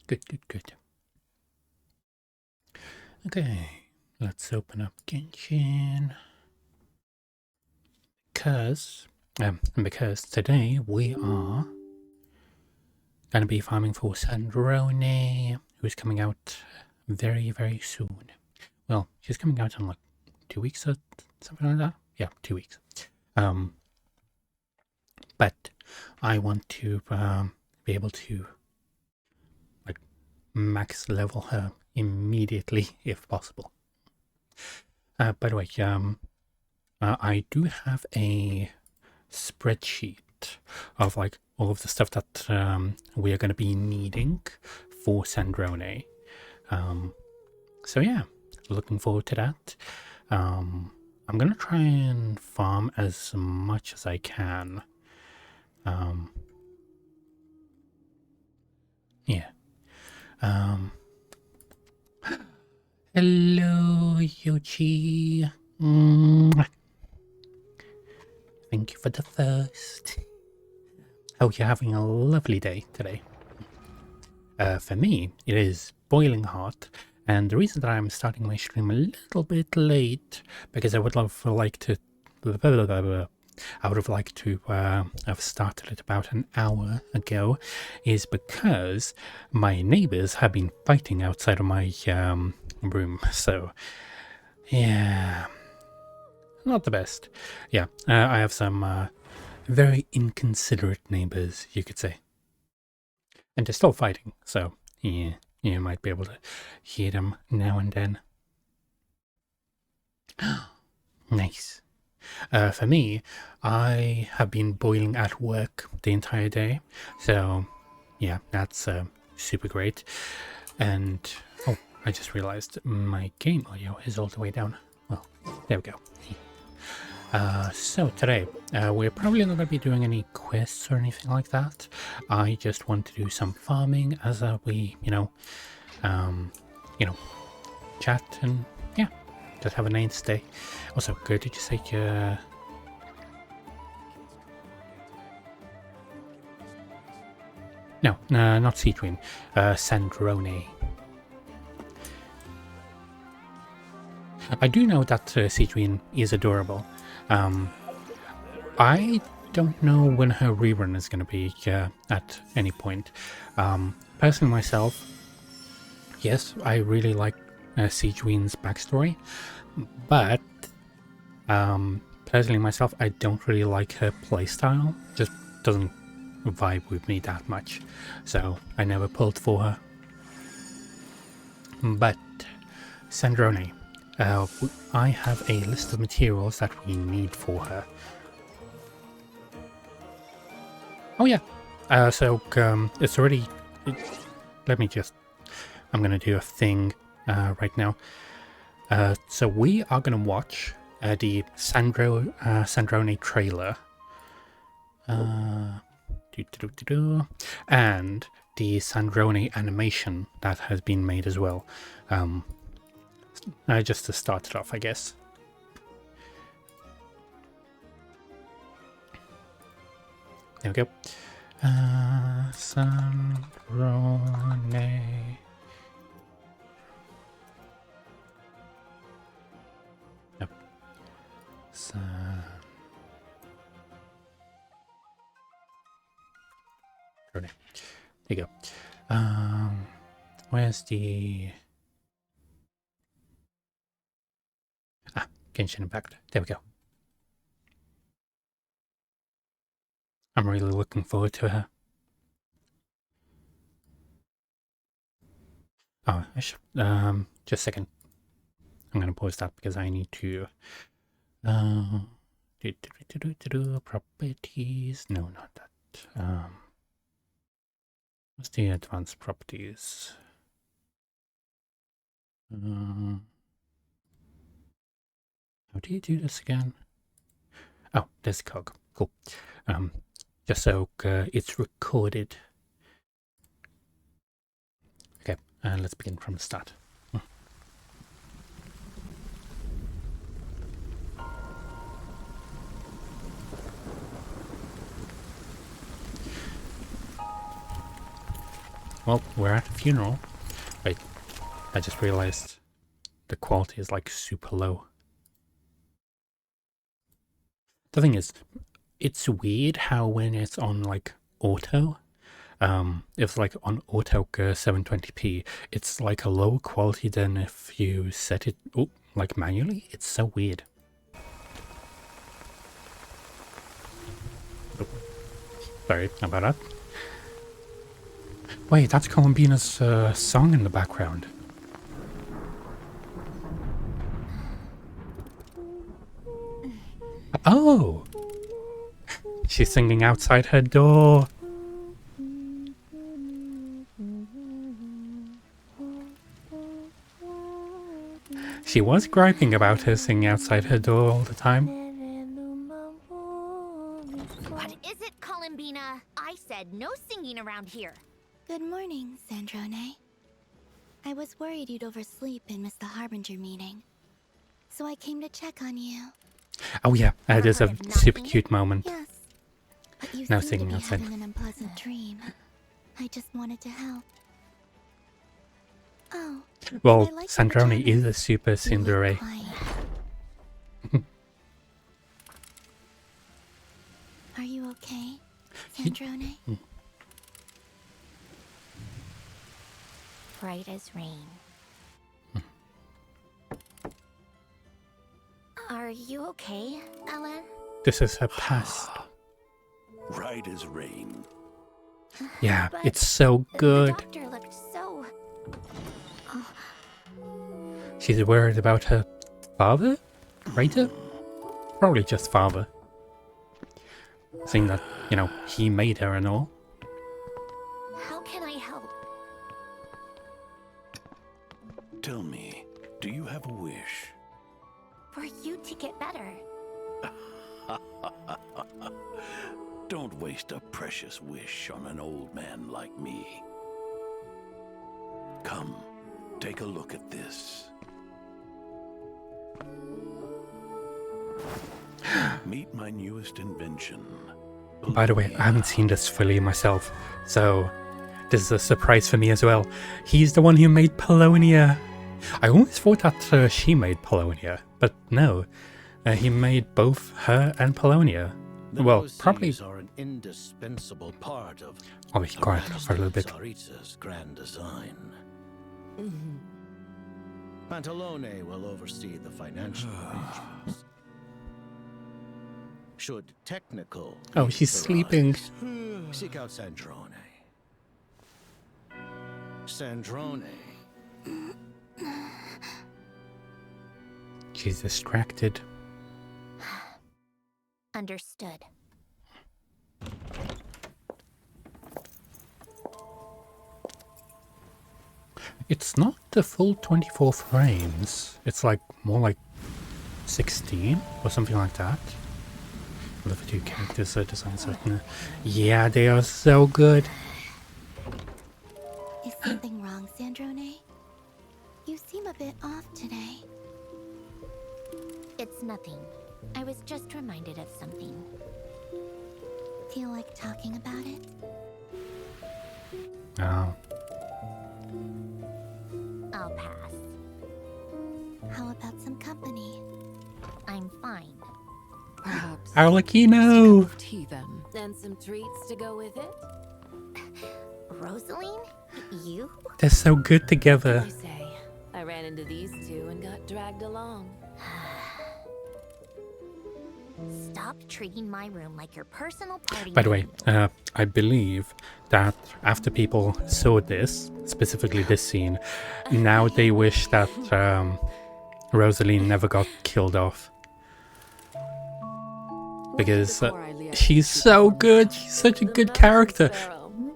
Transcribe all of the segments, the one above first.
Good, good, good. Okay, let's open up Genshin. Because today we are going to be farming for Sandrone, who's coming out very, very soon. Well, she's coming out in like 2 weeks or something like that. Yeah, 2 weeks. But I want to be able to like max level her immediately if possible. By the way, I do have a spreadsheet of like all of the stuff that we are going to be needing for Sandrone. So yeah, looking forward to that. I'm going to try and farm as much as I can. Yeah. Hello, Yoshi. Thank you for the first. Hope you're having a lovely day today. For me, it is boiling hot, and the reason that I'm starting my stream a little bit late, because I would like to have started it about an hour ago, is because my neighbors have been fighting outside of my room. So, yeah, not the best. Yeah, I have some very inconsiderate neighbors, you could say. And they're still fighting, so yeah, you might be able to hear them now and then. Nice. For me, I have been boiling at work the entire day, so yeah, that's super great. And oh, I just realized my game audio is all the way down. Well, there we go. So today, we're probably not going to be doing any quests or anything like that. I just want to do some farming as we, chat and yeah, just have a nice day. Also, good, did you say No, not Sandrone, Sandrone. I do know that Sandrone is adorable. I don't know when her rerun is going to be at any point. Personally myself, yes, I really like Sandrone's backstory, but personally myself, I don't really like her playstyle. Just doesn't vibe with me that much, so I never pulled for her. But Sandrone, I have a list of materials that we need for her. Oh yeah, so it's already... let me just... I'm going to do a thing right now. So we are going to watch the Sandrone trailer. And the Sandrone animation that has been made as well. Just to start it off, I guess. There we go. Sandrone. Yep. Sandrone. There you go. Where's the... Genshin Impact. There we go. I'm really looking forward to her. Oh, I should, just a second. I'm going to pause that because I need to, properties. No, not that. What's the advanced properties? How do you do this again? Oh, there's cog. Cool. Just so it's recorded. Okay, let's begin from the start. well, we're at a funeral. Wait, I just realized the quality is like super low. The thing is, it's weird how when it's on like auto, if like on auto 720p, it's like a lower quality than if you set it like manually. It's so weird. Oh, sorry about that. Wait, that's Columbina's song in the background. Oh! She's singing outside her door. She was griping about her singing outside her door all the time. What is it, Columbina? I said no singing around here. Good morning, Sandrone. I was worried you'd oversleep and miss the Harbinger meeting, so I came to check on you. Oh yeah, there's a super cute moment. Yes, but you No seem to singing be outside. having an unpleasant dream. I just wanted to help. Oh, Well, I like Sandrone your is a super You look tsundere. quiet. Are you okay, Sandrone? Bright as rain. Are you okay, Ellen? This is her past. Right as rain. Yeah, But it's so good. The doctor looked so... She's worried about her father? Writer? Probably just father. Saying that, you know, he made her and all. How can I help? Tell me, do you have a wish? For you to get better. Don't waste a precious wish on an old man like me. Come, take a look at this. Meet my newest invention. By the way, I haven't seen this fully myself, so this is a surprise for me as well. He's the one who made Polonia. I always thought that she made Polonia, but no. He made both her and Polonia. Well, probably... are an indispensable part of I'll be quiet for a little bit. Tsaritsa's grand design. Pantalone will oversee the financial arrangements. Should technical Oh, she's needs sleeping. arise, seek out Sandrone. Sandrone. She's distracted. Understood. It's not the full 24 frames. It's like more like 16 or something like that. The two characters are designed certain. Yeah, they are so good. Is something wrong, Sandrone? You seem a bit off today. It's nothing. I was just reminded of something. Feel like talking about it? Oh. I'll pass. How about some company? I'm fine. Perhaps Arlecchino! a cup of tea then, and some treats to go with it. Rosaline? You? They're so good together. I say, I ran into these two and got dragged along. Stop treating my room like your personal party. By the way, I believe that after people saw this, specifically this scene, now they wish that Rosaline never got killed off. Because she's so good, she's such a good character.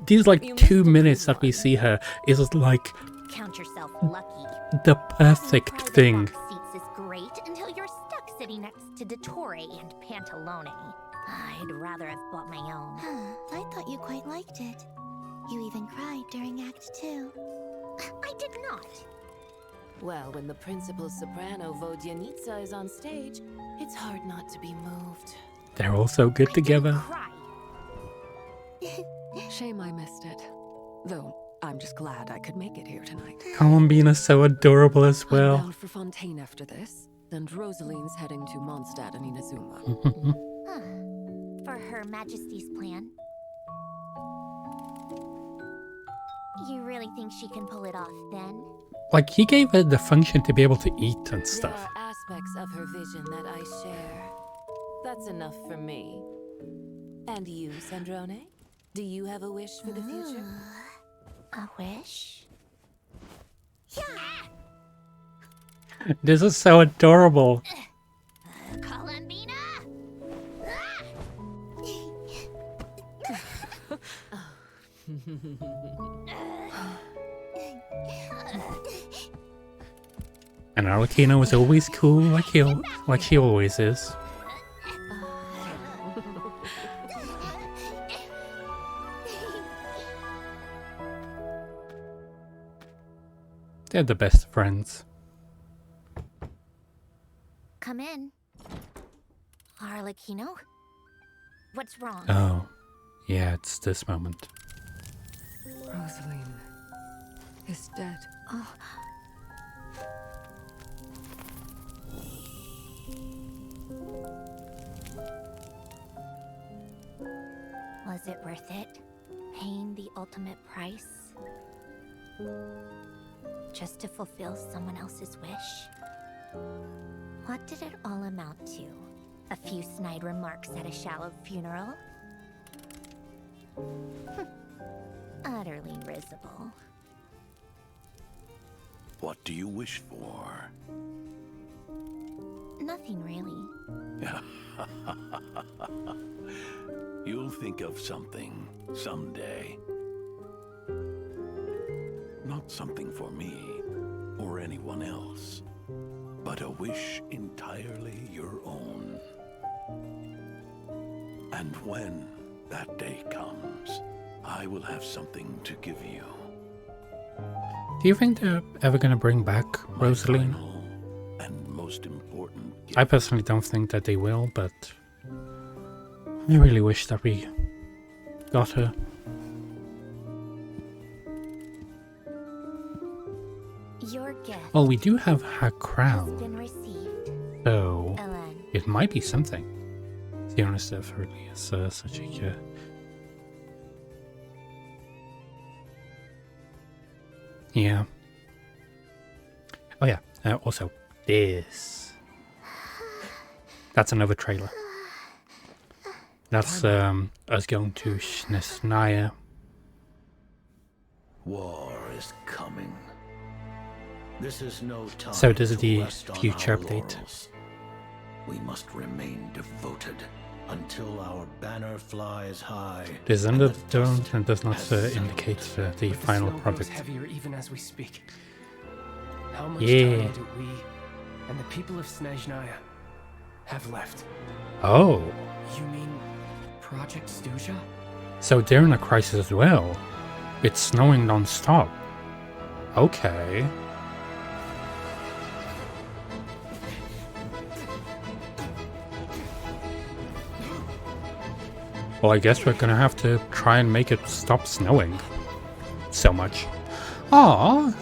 These like 2 minutes that we see her is like Count yourself lucky. the perfect Private thing. box seats is great until you're stuck sitting next to Dottore and Pantalone. I'd rather have bought my own. Huh, I thought you quite liked it. You even cried during Act 2. I did not. Well, when the principal soprano Vodyanitsa is on stage, it's hard not to be moved. They're all so good I together. didn't cry. Shame I missed it. Though, I'm just glad I could make it here tonight. Columbina's so adorable as I'm well. bound for Fontaine after this, and Rosaline's heading to Mondstadt and Inazuma. Huh. For Her Majesty's plan. You really think she can pull it off then? Like, he gave her the function to be able to eat and There stuff. are aspects of her vision that I share. That's enough for me. And you, Sandrone? Do you have a wish for the future? A wish? This is so adorable. Columbina! And Arlecchino was always cool, like she always is. They're the best friends. Come in. Arlecchino? What's wrong? Oh, yeah, it's this moment. Rosaline is dead. Was it worth it? Paying the ultimate price? Just to fulfill someone else's wish? What did it all amount to? A few snide remarks at a shallow funeral? Utterly risible. What do you wish for? Nothing really. You'll think of something someday. Not something for me or anyone else, but a wish entirely your own. And when that day comes, I will have something to give you. Do you think they're ever gonna bring back My Rosaline? final and most important gift. I personally don't think that they will, but I really wish that we got her. Your gift Well, we do have her has crown, been received, so Ellen. it might be something. To be honest, definitely is such a yeah. Oh yeah. Also, this. That's another trailer. That's us going to Snezhnaya. War is coming. This is no time So this is to the rest on future our update. laurels. We must remain devoted until our banner flies high. This is and under the the dome dust and does not has settled. indicate the The final snow grows product. heavier even as we speak. How much Yeah. time do we and the people of Snezhnaya have left? Oh, You mean Project Stuja? so they're in a crisis as well. It's snowing non-stop. Okay. Well, I guess we're gonna have to try and make it stop snowing so much. Aww.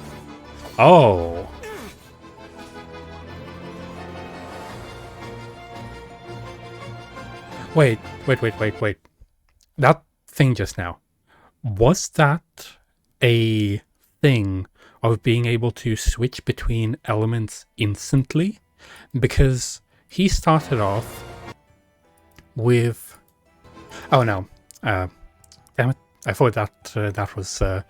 Oh. Wait. That thing just now, was that a thing of being able to switch between elements instantly? Because he started off with... Oh no. Damn it. I thought that that was Aether,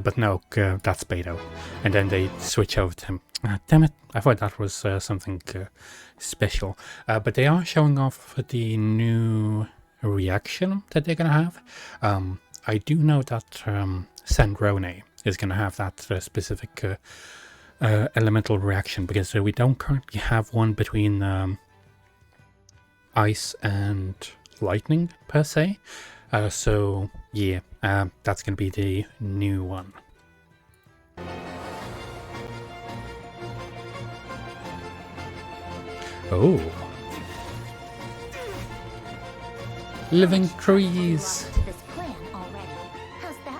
but no, that's Beto. And then they switch over to him. Damn it. I thought that was something special. But they are showing off the new reaction that they're going to have. I do know that Sandrone is going to have that specific elemental reaction, because we don't currently have one between ice and lightning per se. So yeah, that's going to be the new one. Oh. Living trees. To this plan already. How's that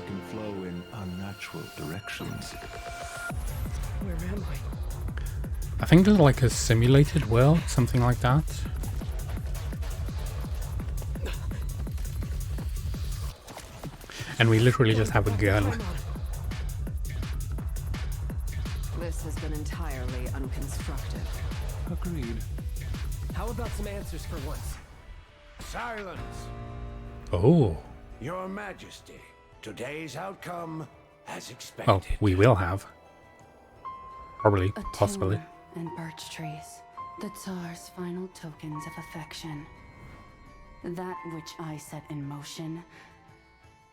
can flow in unnatural directions. Where am I? I think there's like a simulated world, something like that. And we literally just have a gun. This has been entirely unconstructive. Agreed. How about some answers for once? Silence! Oh. Your Majesty, today's outcome as Oh, expected. we will have. Probably, A possibly. tomb and birch trees, the Tsar's final tokens of affection. That which I set in motion,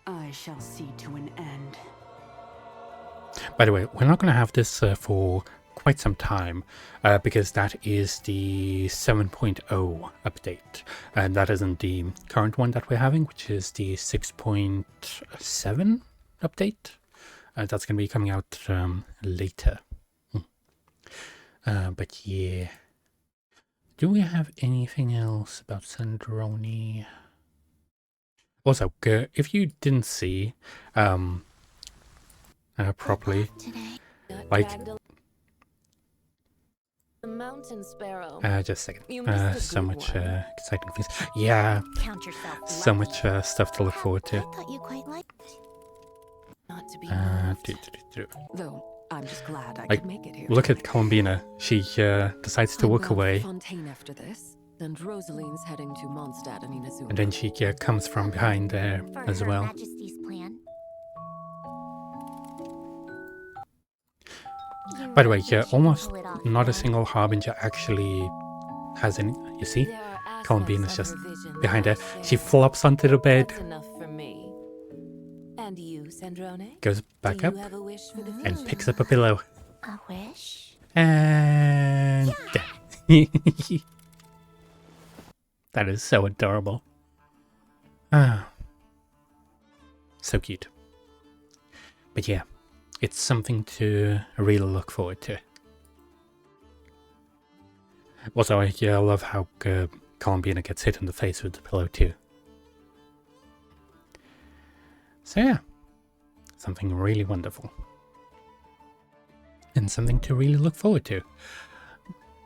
I shall see to an end. By the way, we're not going to have this for quite some time because that is the 7.0 update. And that isn't the current one that we're having, which is the 6.7 update. That's going to be coming out later. But yeah. Do we have anything else about Sandrone? Also, if you didn't see properly, Today. like, The mountain sparrow. just a You second, missed a so good much one. exciting things. Yeah, Count yourself so lucky. much stuff to look forward I to. thought you quite liked Not to be Uh, moved. Though I'm just glad I Like, could make it here. look at tonight. Columbina. She decides to I'm walk bound for away, Fontaine after this, and Rosaline's heading to Mondstadt and Inazuma. and then she comes from behind there For as Her well. Majesty's plan. By the way, You should almost pull it off, not a yeah? single Harbinger actually has any. You see? There are aspects Columbina's of just her vision behind that her. I She share. flops onto the bed, That's enough for me. And you, Sandrone? goes back Do up, you have a wish for the and future? picks up a pillow. A wish? And that is so adorable. Ah, so cute. But yeah, it's something to really look forward to. Also, I love how Columbina gets hit in the face with the pillow too. So yeah, something really wonderful. And something to really look forward to.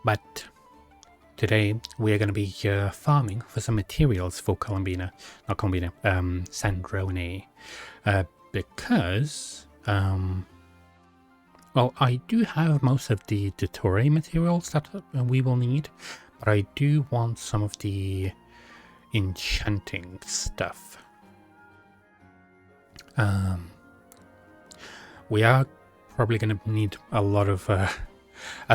But today we are going to be farming for some materials for Sandrone. Because, well, I do have most of the Dottore materials that we will need, but I do want some of the enchanting stuff. We are probably going to need a lot of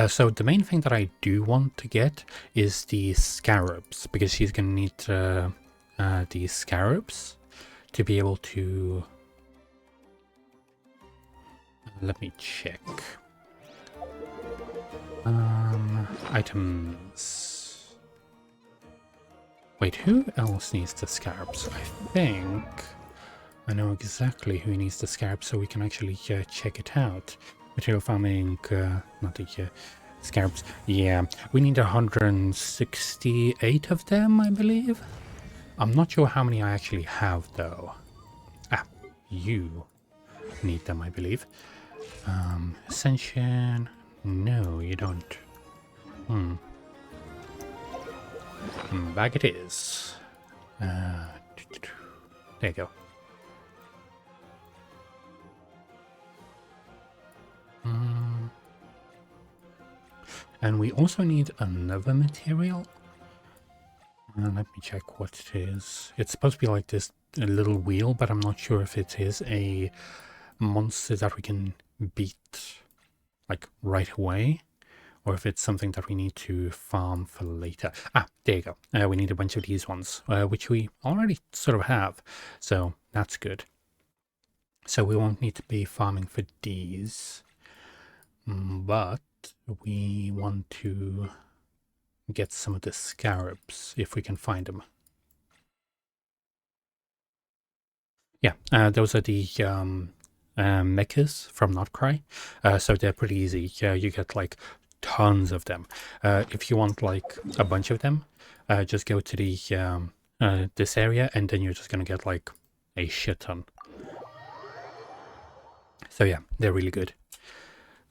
so the main thing that I do want to get is the scarabs, because she's going to need these scarabs to be able to, let me check, items. Wait, who else needs the scarabs? I think I know exactly who needs the scarabs, so we can actually check it out. Material farming, not the scarabs. Yeah, we need 168 of them, I believe. I'm not sure how many I actually have, though. Ah, you need them, I believe. Ascension. No, you don't. Back it is. There you go. And we also need another material. Let me check what it is. It's supposed to be like this a little wheel, but I'm not sure if it is a monster that we can beat like right away, or if it's something that we need to farm for later. Ah, there you go. We need a bunch of these ones, which we already sort of have, so that's good. So we won't need to be farming for these, but we want to get some of the scarabs if we can find them. Yeah, those are the mechas from Notcry, so they're pretty easy. You get like tons of them. If you want like a bunch of them, just go to the this area, and then you're just gonna get like a shit ton. So yeah, they're really good.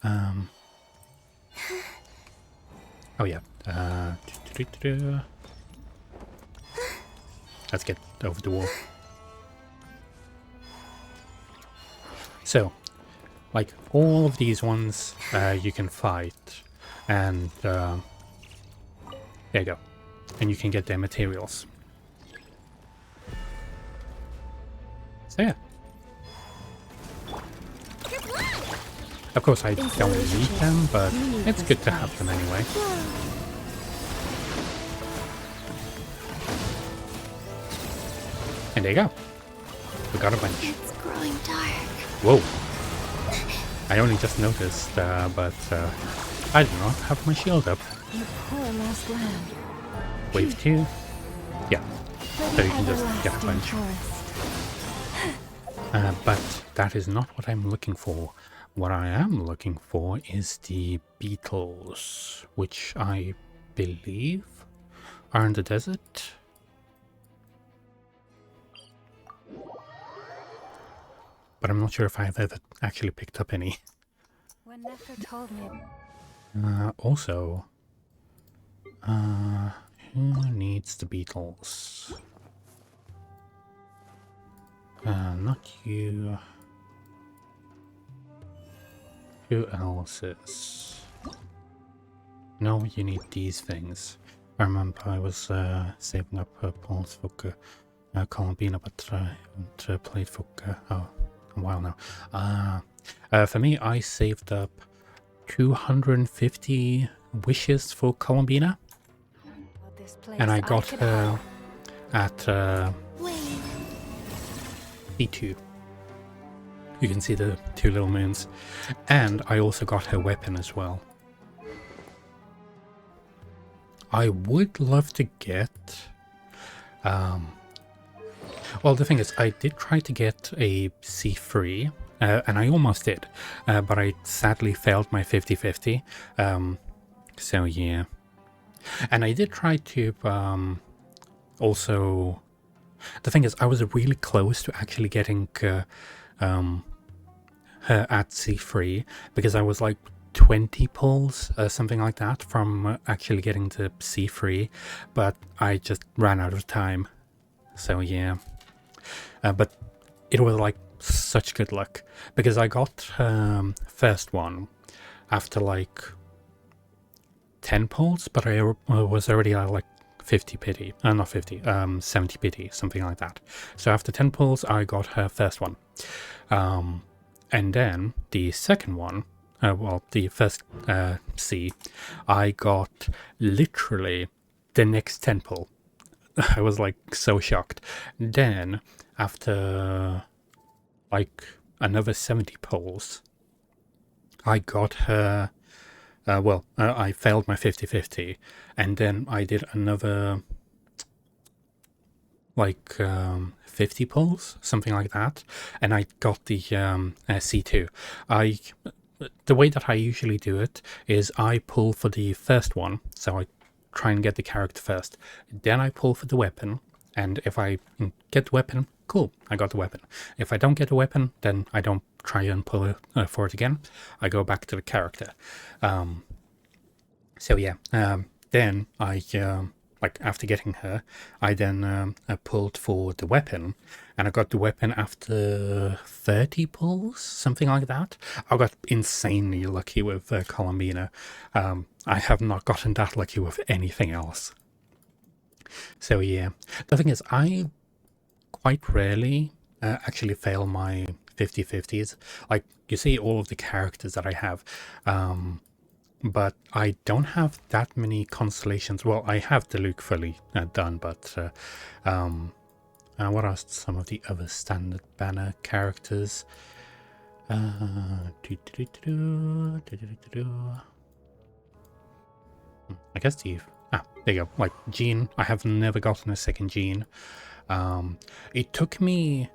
Oh yeah. Let's get over the wall. So, like all of these ones, you can fight, and there you go, and you can get their materials. So yeah. Of course, I don't need them, but it's good to have them anyway. And there you go. We got a bunch. It's growing dark. Whoa. I only just noticed, but I do not have my shield up. Your poor lost lamb. Wave 2. Yeah. So you can just get a bunch. But that is not what I'm looking for. What I am looking for is the beetles, which I believe are in the desert. But I'm not sure if I've ever actually picked up any. When Nefer told me. Also, who needs the beetles? Not you. Who else is? No, you need these things. I remember I was saving up points for Columbina, but I haven't played for a while now. For me, I saved up 250 wishes for Columbina, and I got her at B2. You can see the two little moons, and I also got her weapon as well. I would love to get well, the thing is, I did try to get a C3, and I almost did, but I sadly failed my 50-50, so yeah. And I did try to also, the thing is, I was really close to actually getting her at C3, because I was like 20 pulls, something like that, from actually getting to C3, but I just ran out of time, so yeah. But it was like such good luck, because I got first one after like 10 pulls, but I was already at like 50 pity, not 50, 70 pity, something like that. So after 10 pulls, I got her first one. And then the second one, well, the first C, I got literally the next 10 pull. I was like so shocked. Then after like another 70 pulls, I got her, well, I failed my 50-50, and then I did another like 50 pulls, something like that, and I got the C2. The way that I usually do it is I pull for the first one, so I try and get the character first, then I pull for the weapon, and if I get the weapon, cool, I got the weapon. If I don't get the weapon, then I don't try and pull for it again. I go back to the character. So yeah, then I like after getting her, I then pulled for the weapon, and I got the weapon after 30 pulls, something like that. I got insanely lucky with Columbina. I have not gotten that lucky with anything else. So yeah, the thing is, I quite rarely actually fail my 50-50s. Like, you see all of the characters that I have, but I don't have that many constellations. Well, I have the Luke fully done, but what are some of the other standard banner characters? I guess there you go. Like Jean, I have never gotten a second Jean. It took me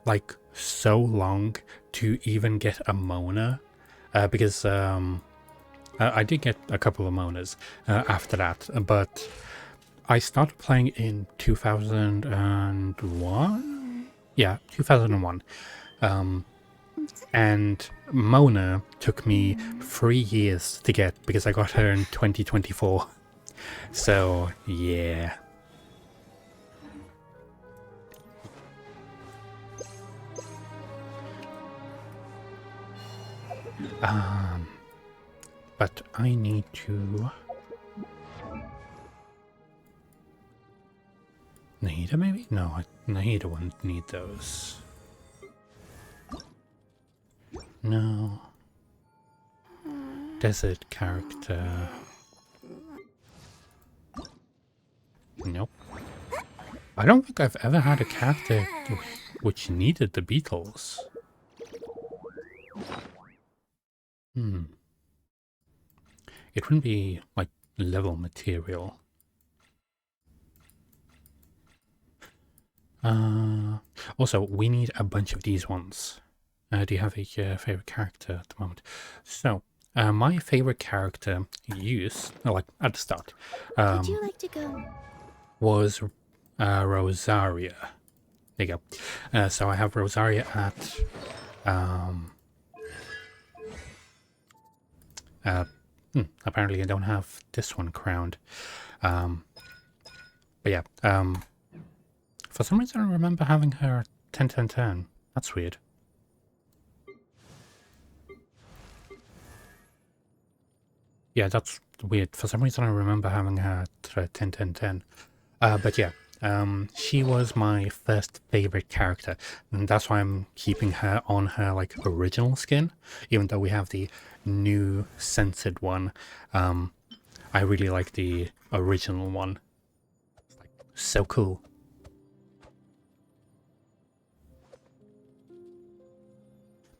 like so long to even get a Mona, because I did get a couple of Monas after that, but I started playing in 2001. Yeah, 2001. And Mona took me 3 years to get because I got her in 2024. So, yeah. But I need to... Nahida, maybe? No, Nahida wouldn't need those. No. Desert character. Nope. I don't think I've ever had a character which needed the beetles. It wouldn't be, like, level material. Also, we need a bunch of these ones. Do you have a favorite character at the moment? So, my favorite character like at the start, Would you like to go? was Rosaria. There you go. So I have Rosaria at apparently I don't have this one crowned. But yeah, for some reason I remember having her 10-10-10. That's weird. Yeah, that's weird. For some reason I remember having her at 10-10-10. But yeah, she was my first favorite character, and that's why I'm keeping her on her like original skin, even though we have the new censored one. I really like the original one. It's like so cool.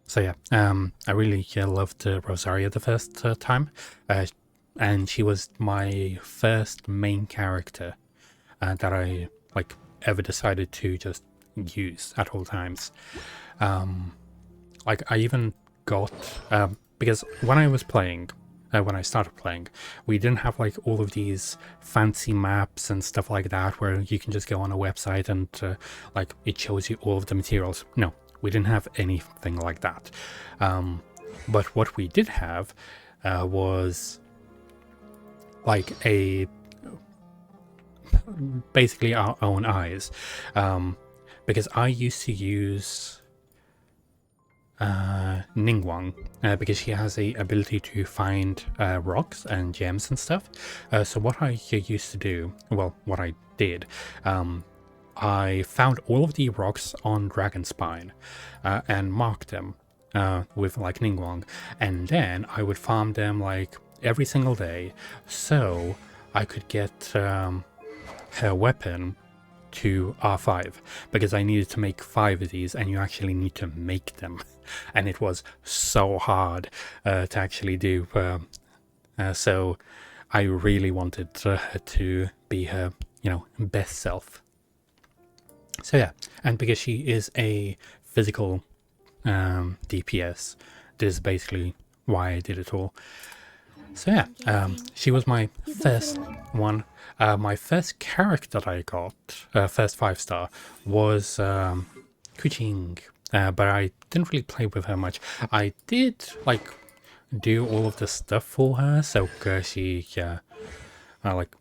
So yeah, I really loved Rosaria the first time, and she was my first main character that I like ever decided to just use at all times. Like I even got because when I was playing, when I started playing, we didn't have like all of these fancy maps and stuff like that where you can just go on a website and like it shows you all of the materials. No, we didn't have anything like that. But what we did have was like basically our own eyes, because I used to use Ningguang because she has the ability to find rocks and gems and stuff. So what I used to do, well, what I did, I found all of the rocks on Dragonspine and marked them with like Ningguang, and then I would farm them like every single day so I could get her weapon to R5, because I needed to make 5 of these, and you actually need to make them, and it was so hard to actually do. So I really wanted her to be her, you know, best self. So yeah, and because she is a physical DPS, this is basically why I did it all. So yeah, she was my first one. My first character that I got, first 5-star, was Kuching, but I didn't really play with her much. I did like do all of the stuff for her, so she like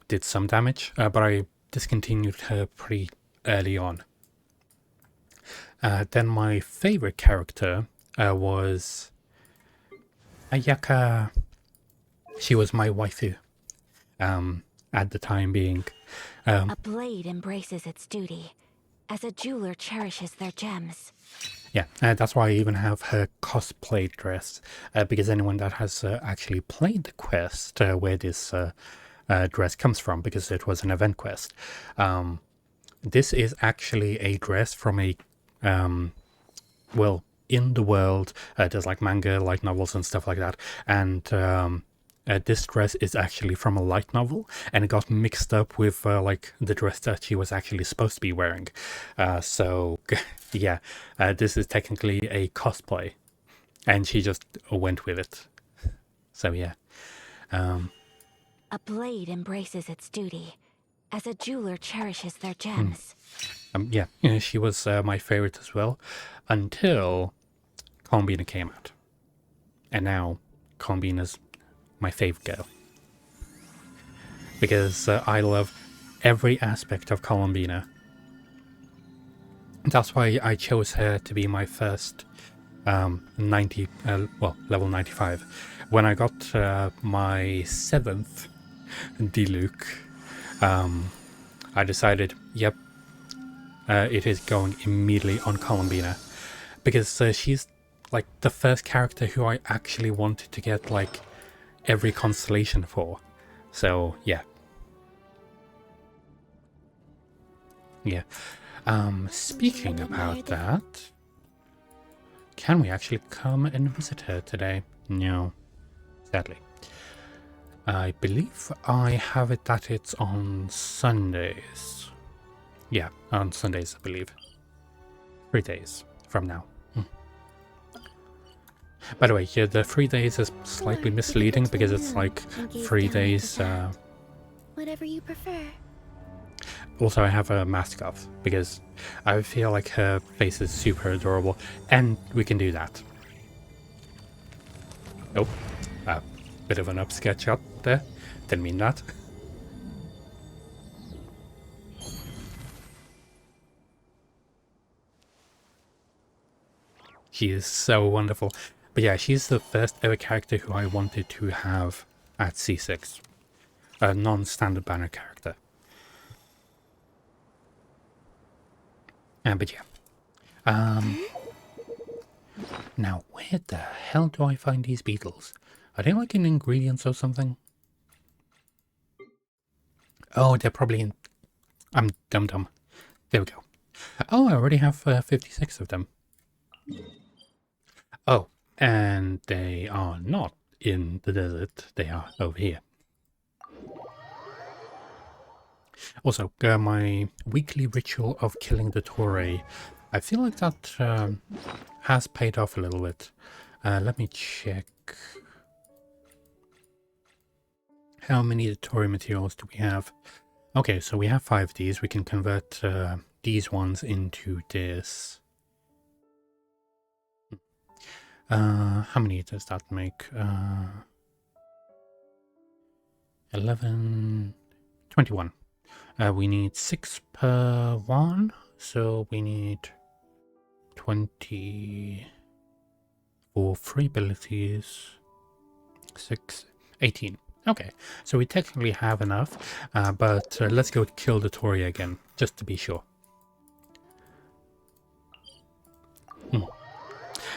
did some damage, but I discontinued her pretty early on. Then my favorite character was Ayaka. She was my waifu at the time being. A blade embraces its duty, as a jeweler cherishes their gems. Yeah, that's why I even have her cosplay dress, because anyone that has actually played the quest where this dress comes from, because it was an event quest. This is actually a dress from a, well, in the world, there's like manga, light novels and stuff like that, and this dress is actually from a light novel, and it got mixed up with like the dress that she was actually supposed to be wearing. So yeah, this is technically a cosplay, and she just went with it. So yeah. A blade embraces its duty, as a jeweler cherishes their gems. Yeah, she was my favorite as well, until Columbina came out. And now Columbina's my favorite girl. Because I love every aspect of Columbina. That's why I chose her to be my first level 95. When I got my 7th Diluc, I decided, yep, it is going immediately on Columbina. Because she's like the first character who I actually wanted to get like every constellation for. So yeah. Yeah. Speaking about that, can we actually come and visit her today? No, sadly. I believe I have it that it's on Sundays. Yeah, on Sundays, I believe. 3 days from now. By the way, yeah, the 3 days is slightly misleading because it's like 3 days. Whatever you prefer. Also, I have a mask off because I feel like her face is super adorable, and we can do that. Oh, a bit of an upsketch shot there. Didn't mean that. She is so wonderful. But yeah, she's the first ever character who I wanted to have at C6. A non-standard banner character. But yeah. Now, where the hell do I find these beetles? Are they like in ingredients or something? Oh, they're probably in... I'm dumb. There we go. Oh, I already have 56 of them. Oh, and they are not in the desert. They are over here. Also, my weekly ritual of killing the Torre. I feel like that has paid off a little bit. Let me check. How many Torre materials do we have? Okay, so we have 5 of these. We can convert these ones into this. How many does that make? 11, 21. We need 6 per one, so we need 20 for 3 abilities. 6, 18. Okay, so we technically have enough, but let's go kill the Tory again, just to be sure.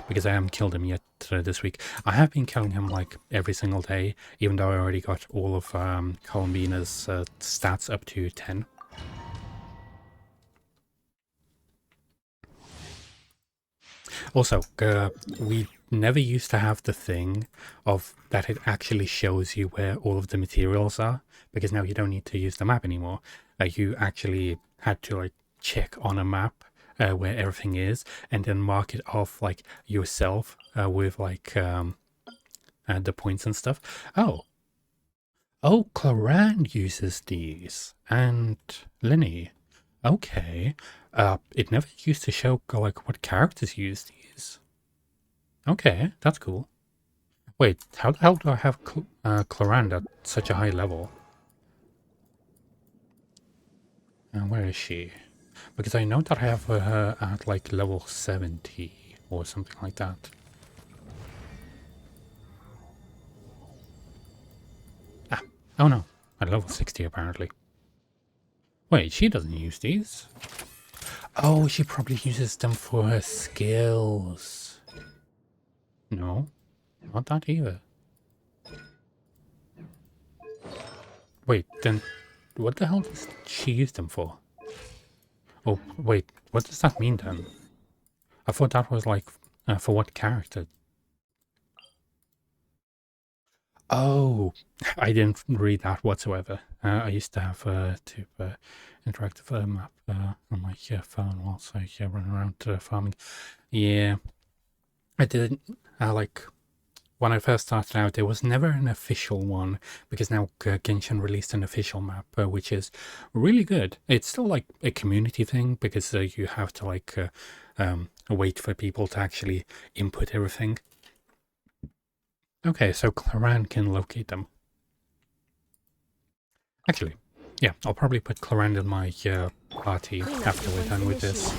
Because I haven't killed him yet this week. I have been killing him like every single day, even though I already got all of Columbina's stats up to 10. Also, we never used to have the thing of that it actually shows you where all of the materials are, because now you don't need to use the map anymore. You actually had to like check on a map where everything is, and then mark it off like yourself with like the points and stuff. Oh, Cloran uses these, and Linny. Okay, it never used to show like what characters use these. Okay, that's cool. Wait, how the hell do I have Cloran at such a high level? Where is she? Because I know that I have her at like level 70 or something like that. Ah, oh no, at level 60 apparently. Wait, she doesn't use these. Oh, she probably uses them for her skills. No, not that either. Wait, then what the hell does she use them for? Oh, wait, what does that mean then? I thought that was like, for what character? Oh, I didn't read that whatsoever. I used to have interactive map on my phone whilst I run around farming. Yeah, I didn't, like, when I first started out, there was never an official one, because now Genshin released an official map, which is really good. It's still like a community thing, because you have to like wait for people to actually input everything. Okay, so Claran can locate them. Actually, yeah, I'll probably put Claran in my party after we're done with this.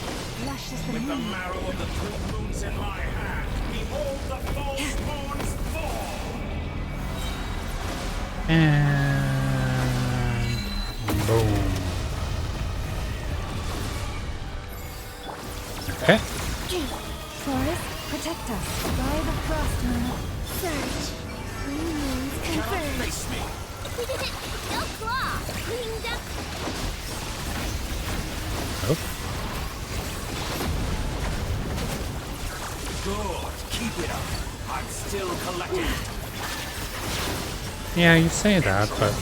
With the marrow of the true moons in my hand, behold the false moons fall! And boom. Okay. Flores, protect us. Drive across, Mama. Surge. Three moons confirmed. Face me! No claw! Cleaned up. Oh. Good, keep it up. I'm still collecting. Yeah, you say that, but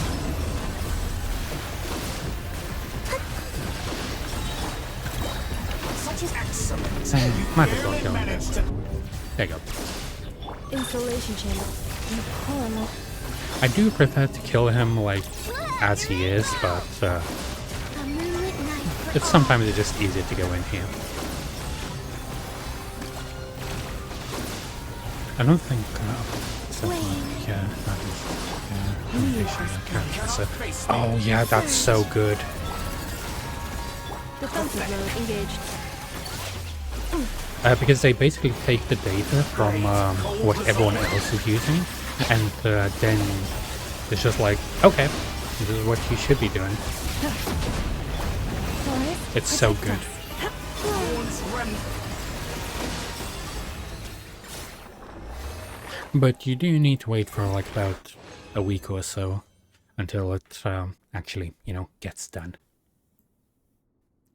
Such excellence. might as well kill him. Managed to... There you go. Insulation chamber. Horrible. I do prefer to kill him like as he is, but A moonlit night for it's sometimes it's just easier to go in here. I don't think oh yeah, that's so good. Defensive mode engaged. Because they basically take the data from what everyone else is using, and then it's just like, okay, this is what you should be doing. It's so good. But you do need to wait for like about a week or so until it actually, you know, gets done.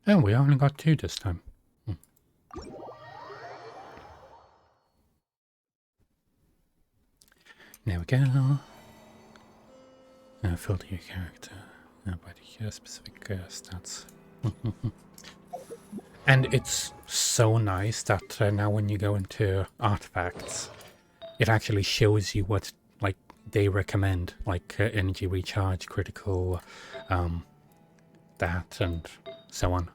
Oh, we only got 2 this time. There we go. Filter your character by the specific stats. And it's so nice that now when you go into artifacts, it actually shows you what like they recommend, like energy recharge, critical, that, and so on.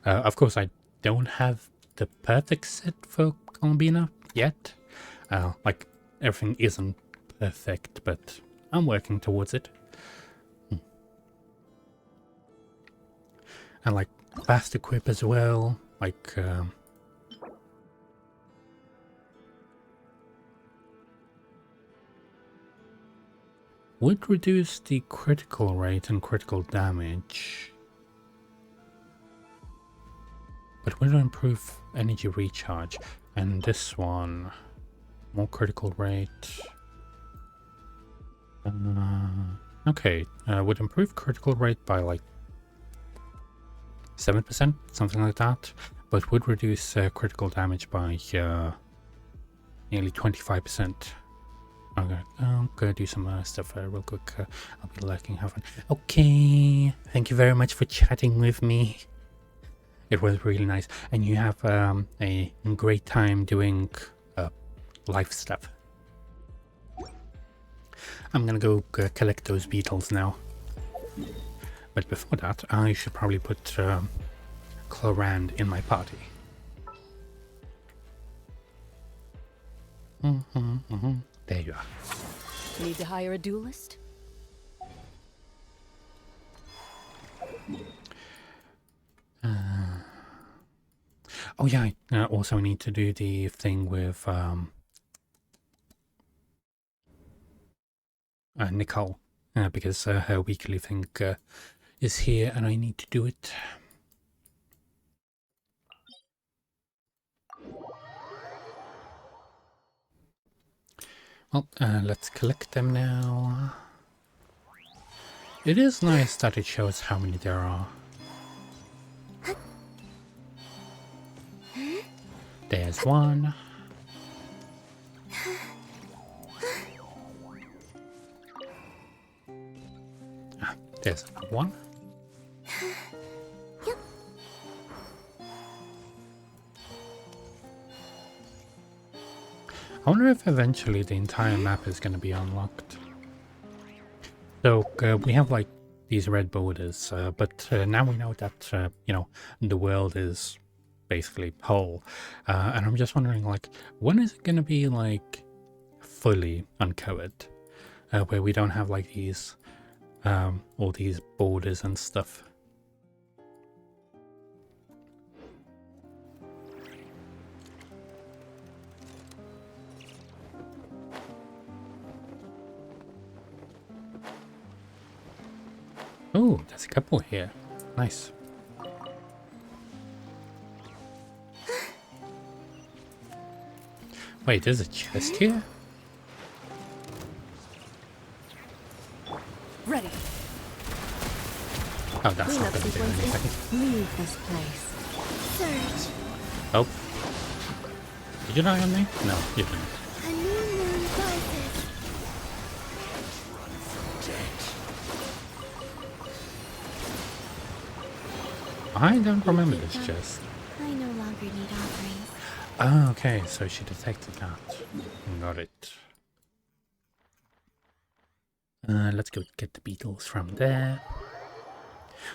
Of course, I don't have the perfect set for Columbina yet. Like, everything isn't perfect, but I'm working towards it. And like, fast equip as well, like, would reduce the critical rate and critical damage, but would improve energy recharge. And this one, more critical rate. Okay, would improve critical rate by like 7%, something like that, but would reduce critical damage by nearly 25%. Okay, I'm gonna do some stuff real quick. I'll be lurking, have fun. Okay, thank you very much for chatting with me. It was really nice, and you have a great time doing life stuff. I'm gonna go collect those beetles now. But before that, I should probably put Clorand in my party. There you are. Need to hire a duelist? Oh yeah, I also need to do the thing with Nicole, because her weekly thing is here and I need to do it. Well, let's collect them now. It is nice that it shows how many there are. There's one. There's another one. I wonder if eventually the entire map is going to be unlocked. So we have like these red borders, but now we know that, you know, the world is basically whole. And I'm just wondering, like, when is it going to be like fully uncovered? Where we don't have like these, all these borders and stuff. Oh, there's a couple here. Nice. Wait, there's a chest here? Ready. Oh, that's not gonna do anything. Leave this place. Surge. Oh. Did you die on me? No, you didn't. A new moon rises. I don't remember this chest. I no longer need offerings. Oh, okay, so she detected that. Got it. Let's go get the beetles from there.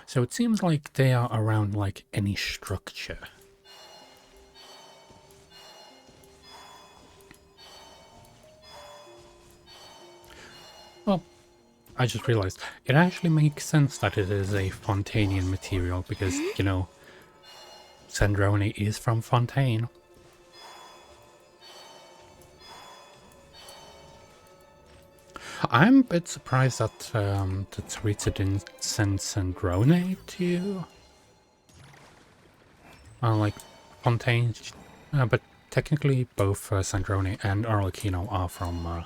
So it seems like they are around like any structure. Well, I just realized it actually makes sense that it is a Fontanian material because, you know, Sandrone is from Fontaine. I'm a bit surprised that Tsaritsa didn't send Sandrone to you. Like Fontaine, but technically both Sandrone and Arlecchino are from.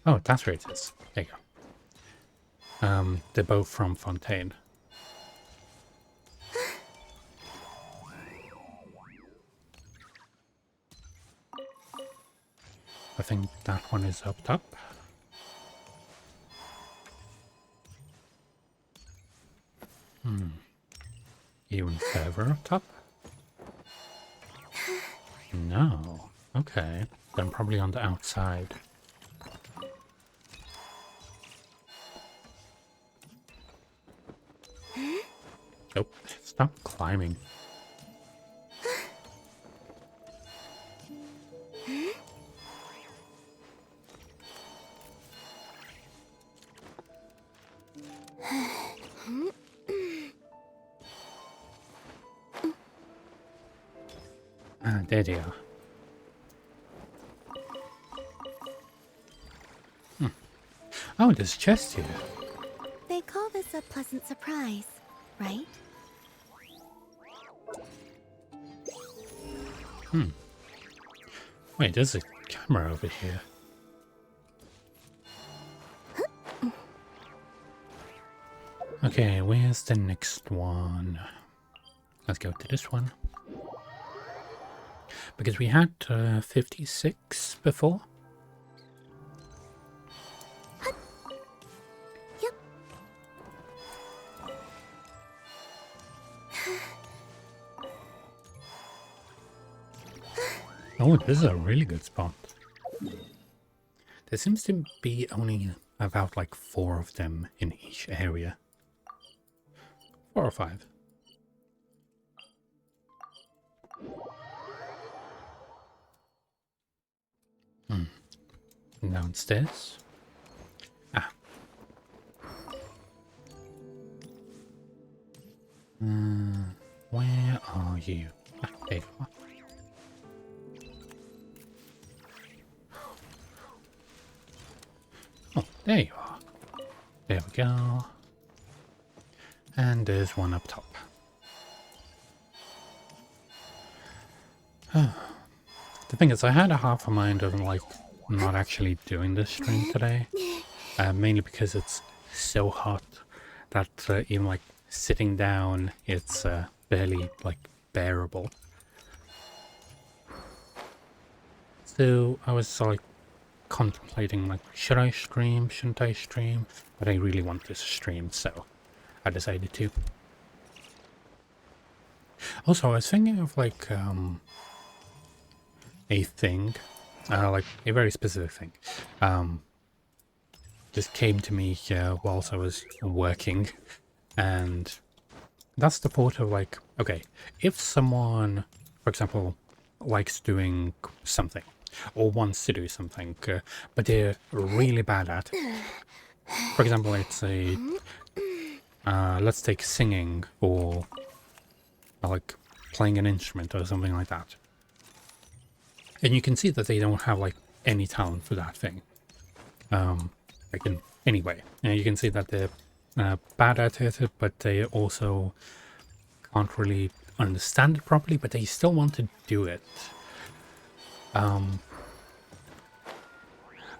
Oh, that's where it is. There you go. They're both from Fontaine. I think that one is up top. Even further up top? No. Okay. Then probably on the outside. Oh, stop climbing. Ah, there they are. Oh, there's a chest here. They call this a pleasant surprise, right? Wait, there's a camera over here. Okay, where's the next one? Let's go to this one. Because we had 56 before. Yep. Oh, this is a really good spot. There seems to be only about like 4 of them in each area. 4 or 5. Downstairs. Ah. Where are you? Ah, there you are. Oh, there you are. There we go. And there's one up top. The thing is, I had a half a mind of like not actually doing this stream today, mainly because it's so hot that even like sitting down, it's barely like bearable. So I was like contemplating like, should I stream, shouldn't I stream? But I really want this stream, so I decided to. Also, I was thinking of like a thing, like a very specific thing, just came to me whilst I was working, and that's the thought of like, okay, if someone, for example, likes doing something or wants to do something, but they're really bad at it. For example, it's a let's take singing or like playing an instrument or something like that. And you can see that they don't have like any talent for that thing. Like in any way. And you can see that they're bad at it, but they also can't really understand it properly, but they still want to do it.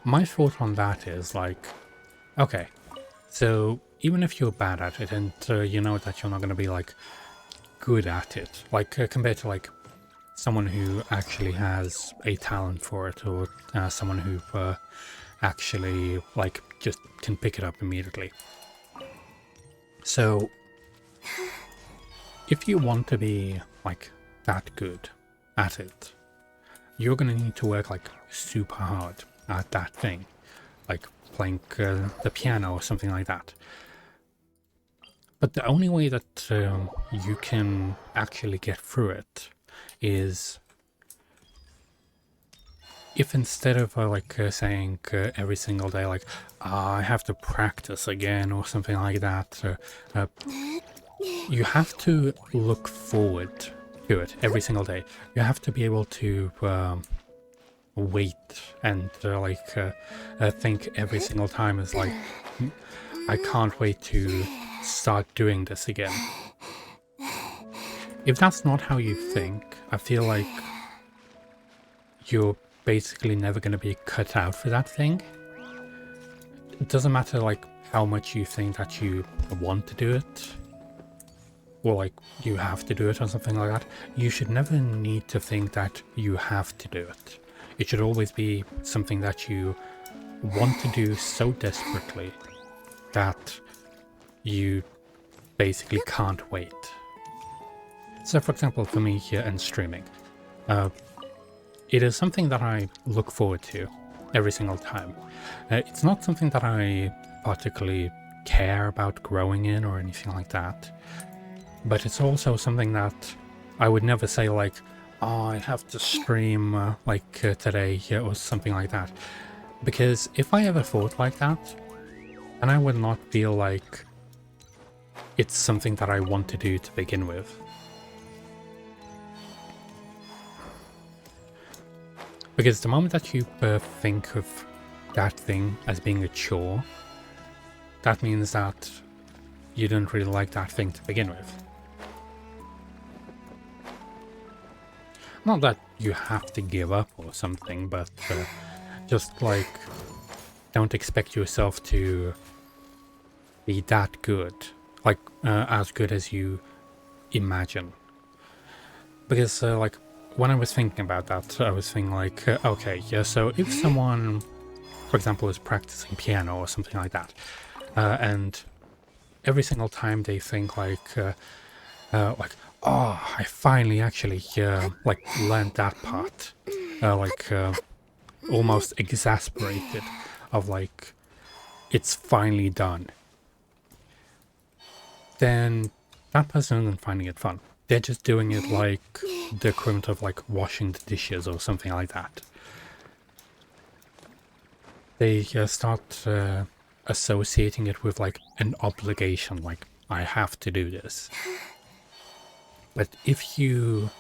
My thought on that is like, okay, so even if you're bad at it and you know that you're not going to be like good at it, like compared to like someone who actually has a talent for it, or someone who actually like just can pick it up immediately. So if you want to be like that good at it, you're going to need to work like super hard at that thing, like playing the piano or something like that. But the only way that you can actually get through it is if instead of saying every single day like, I have to practice again or something like that, you have to look forward to it every single day. You have to be able to wait and think every single time is like, I can't wait to start doing this again. If that's not how you think, I feel like you're basically never going to be cut out for that thing. It doesn't matter like how much you think that you want to do it, or like you have to do it or something like that. You should never need to think that you have to do it. It should always be something that you want to do so desperately that you basically can't wait. So for example, for me here in streaming, it is something that I look forward to every single time. It's not something that I particularly care about growing in or anything like that, but it's also something that I would never say like, oh, I have to stream today or something like that. Because if I ever thought like that, then I would not feel like it's something that I want to do to begin with. Because the moment that you think of that thing as being a chore, that means that you don't really like that thing to begin with. Not that you have to give up or something, but just like, don't expect yourself to be that good, like as good as you imagine. Because like, when I was thinking about that, I was thinking like, okay, yeah, so if someone, for example, is practicing piano or something like that, and every single time they think like, oh, I finally actually learned that part, almost exasperated of like, it's finally done, then that person isn't finding it fun. They're just doing it like the equivalent of like washing the dishes or something like that. They start associating it with like an obligation, like, I have to do this. But if you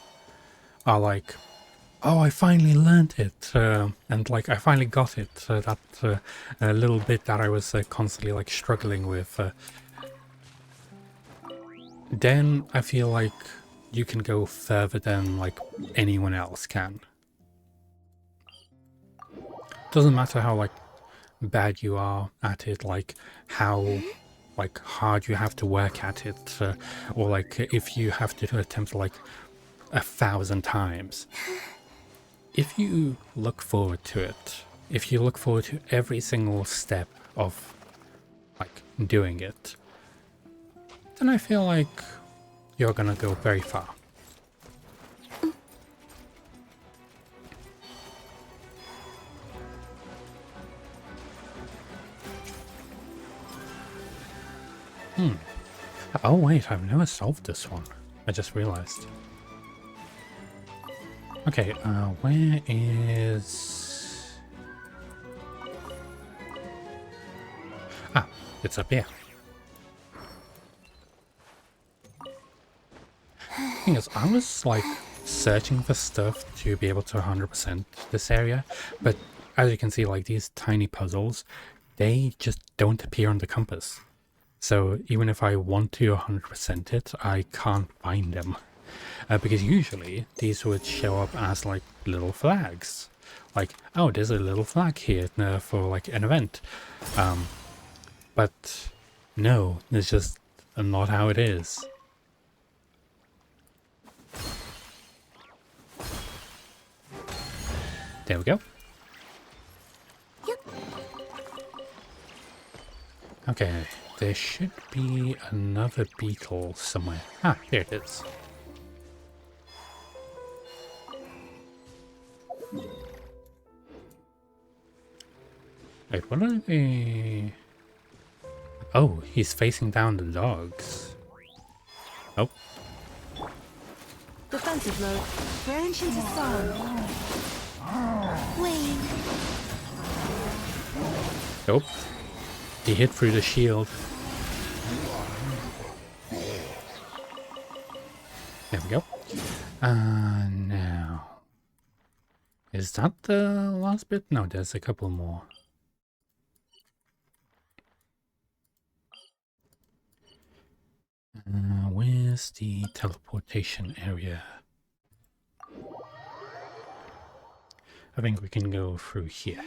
are like, oh, I finally learned it, and like I finally got it, that little bit that I was constantly like struggling with, then I feel like you can go further than like anyone else can. Doesn't matter how like bad you are at it, like how like hard you have to work at it, or like if you have to attempt like 1,000 times. If you look forward to it, if you look forward to every single step of like doing it, then I feel like you're gonna go very far. Oh wait, I've never solved this one. I just realized. Okay, where is... Ah, it's up here. Thing is, I was like searching for stuff to be able to 100% this area, but as you can see, like these tiny puzzles, they just don't appear on the compass. So even if I want to 100% it, I can't find them. Because usually these would show up as like little flags. Like, oh, there's a little flag here for like an event. But no, it's just not how it is. There we go. Okay, there should be another beetle somewhere. Ah, here it is. Wait, what are they? Oh, he's facing down the dogs. Oh. Defensive mode. Branch into song. Wayne, Oh. He hit through the shield. There we go. Now. Is that the last bit? No, there's a couple more. Where's the teleportation area? I think we can go through here.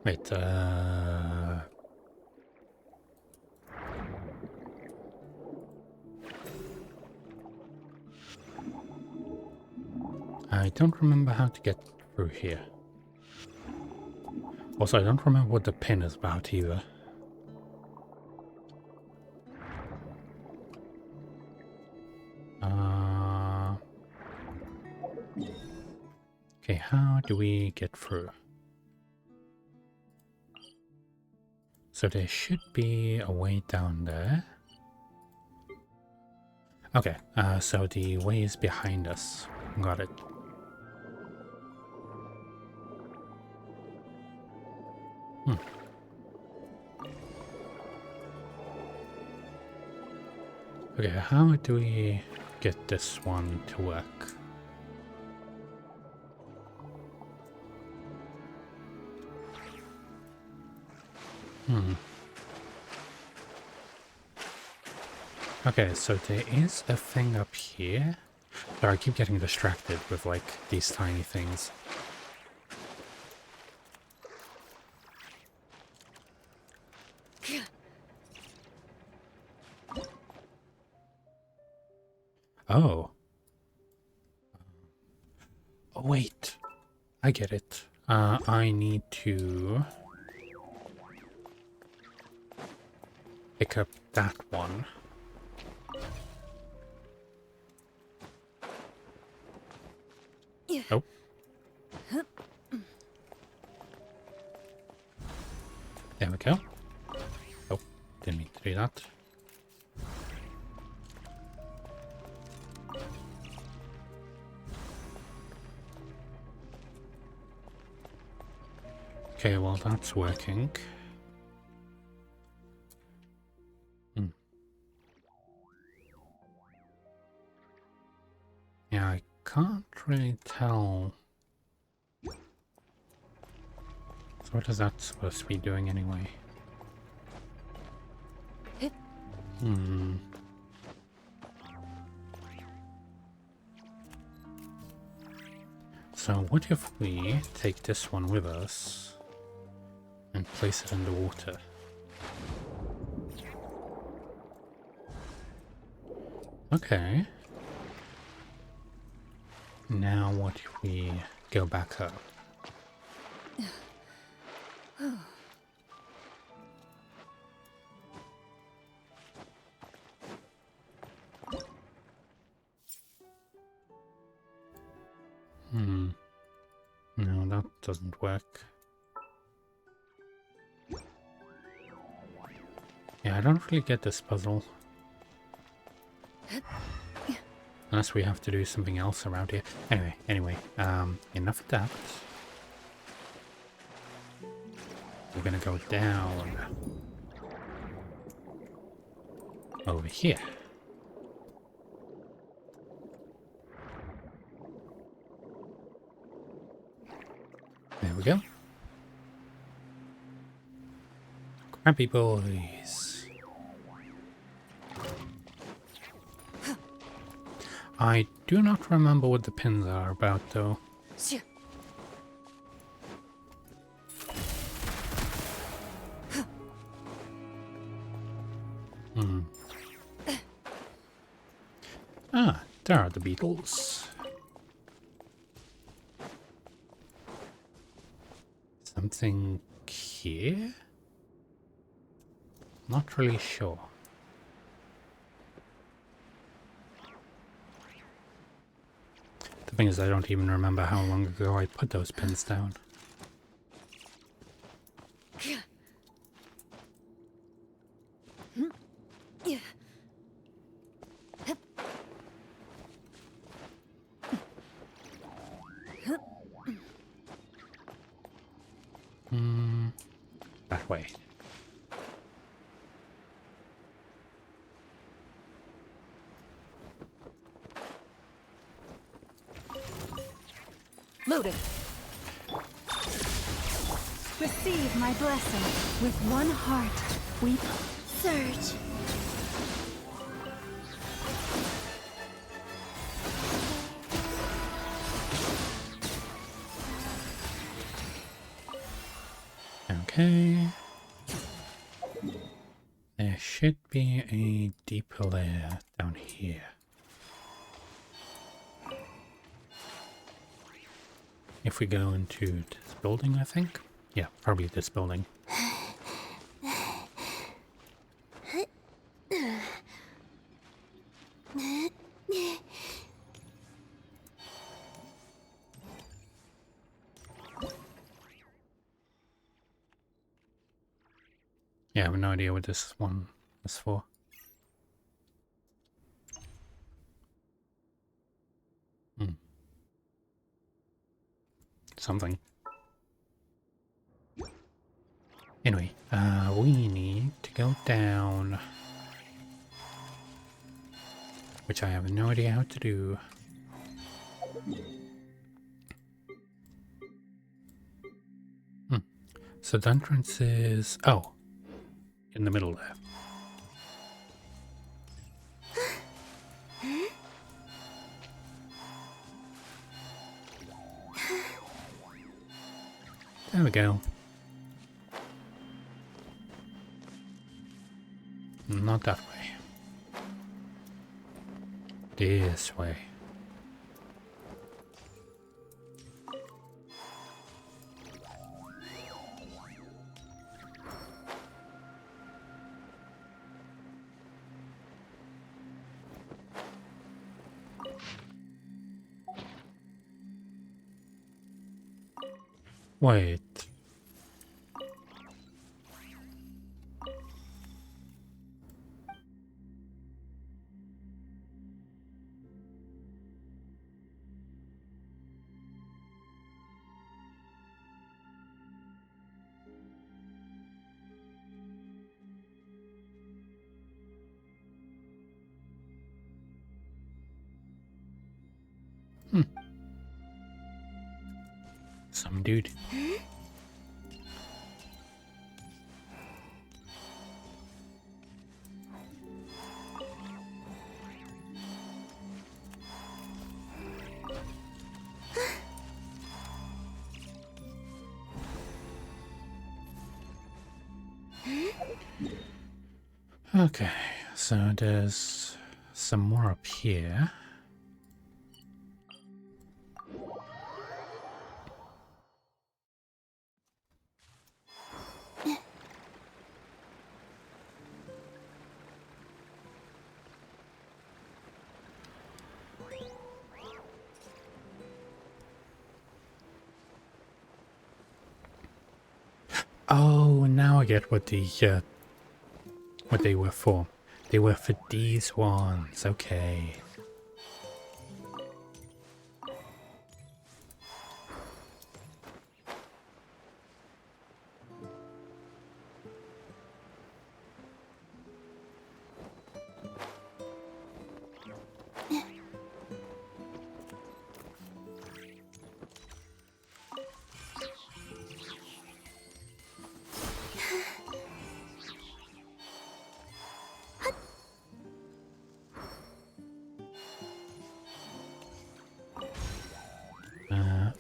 Wait, I don't remember how to get through here. Also, I don't remember what the pin is about either. Okay, how do we get through? So there should be a way down there. Okay, so the way is behind us. Got it. Okay, how do we get this one to work? Okay, so there is a thing up here. Sorry, I keep getting distracted with like these tiny things. Oh. Oh, wait. I get it. I need to pick up that one. Oh. There we go. Oh, didn't mean to do that. Okay, well that's working. Yeah, I can't really tell. So what is that supposed to be doing anyway? So what if we take this one with us and place it in the water? Okay. Now what if we go back up? doesn't work. Yeah, I don't really get this puzzle. Unless we have to do something else around here. Anyway, enough of that. We're gonna go down over here. There we go. Crappy boys. I do not remember what the pins are about, though. Ah, there are the beetles. Something here? Not really sure. The thing is, I don't even remember how long ago I put those pins down. That way. Loaded. Receive my blessing. With one heart, we Surge. Okay. There should be a deeper layer down here. If we go into this building, I think. Yeah, probably this building. Yeah, I have no idea what this one is for. Something. Anyway, we need to go down, which I have no idea how to do. So the entrance is, oh, in the middle there. There we go. Not that way. This way. Wait. Some dude. Okay, so there's some more up here. now I get what they were for. They were for these ones. Okay.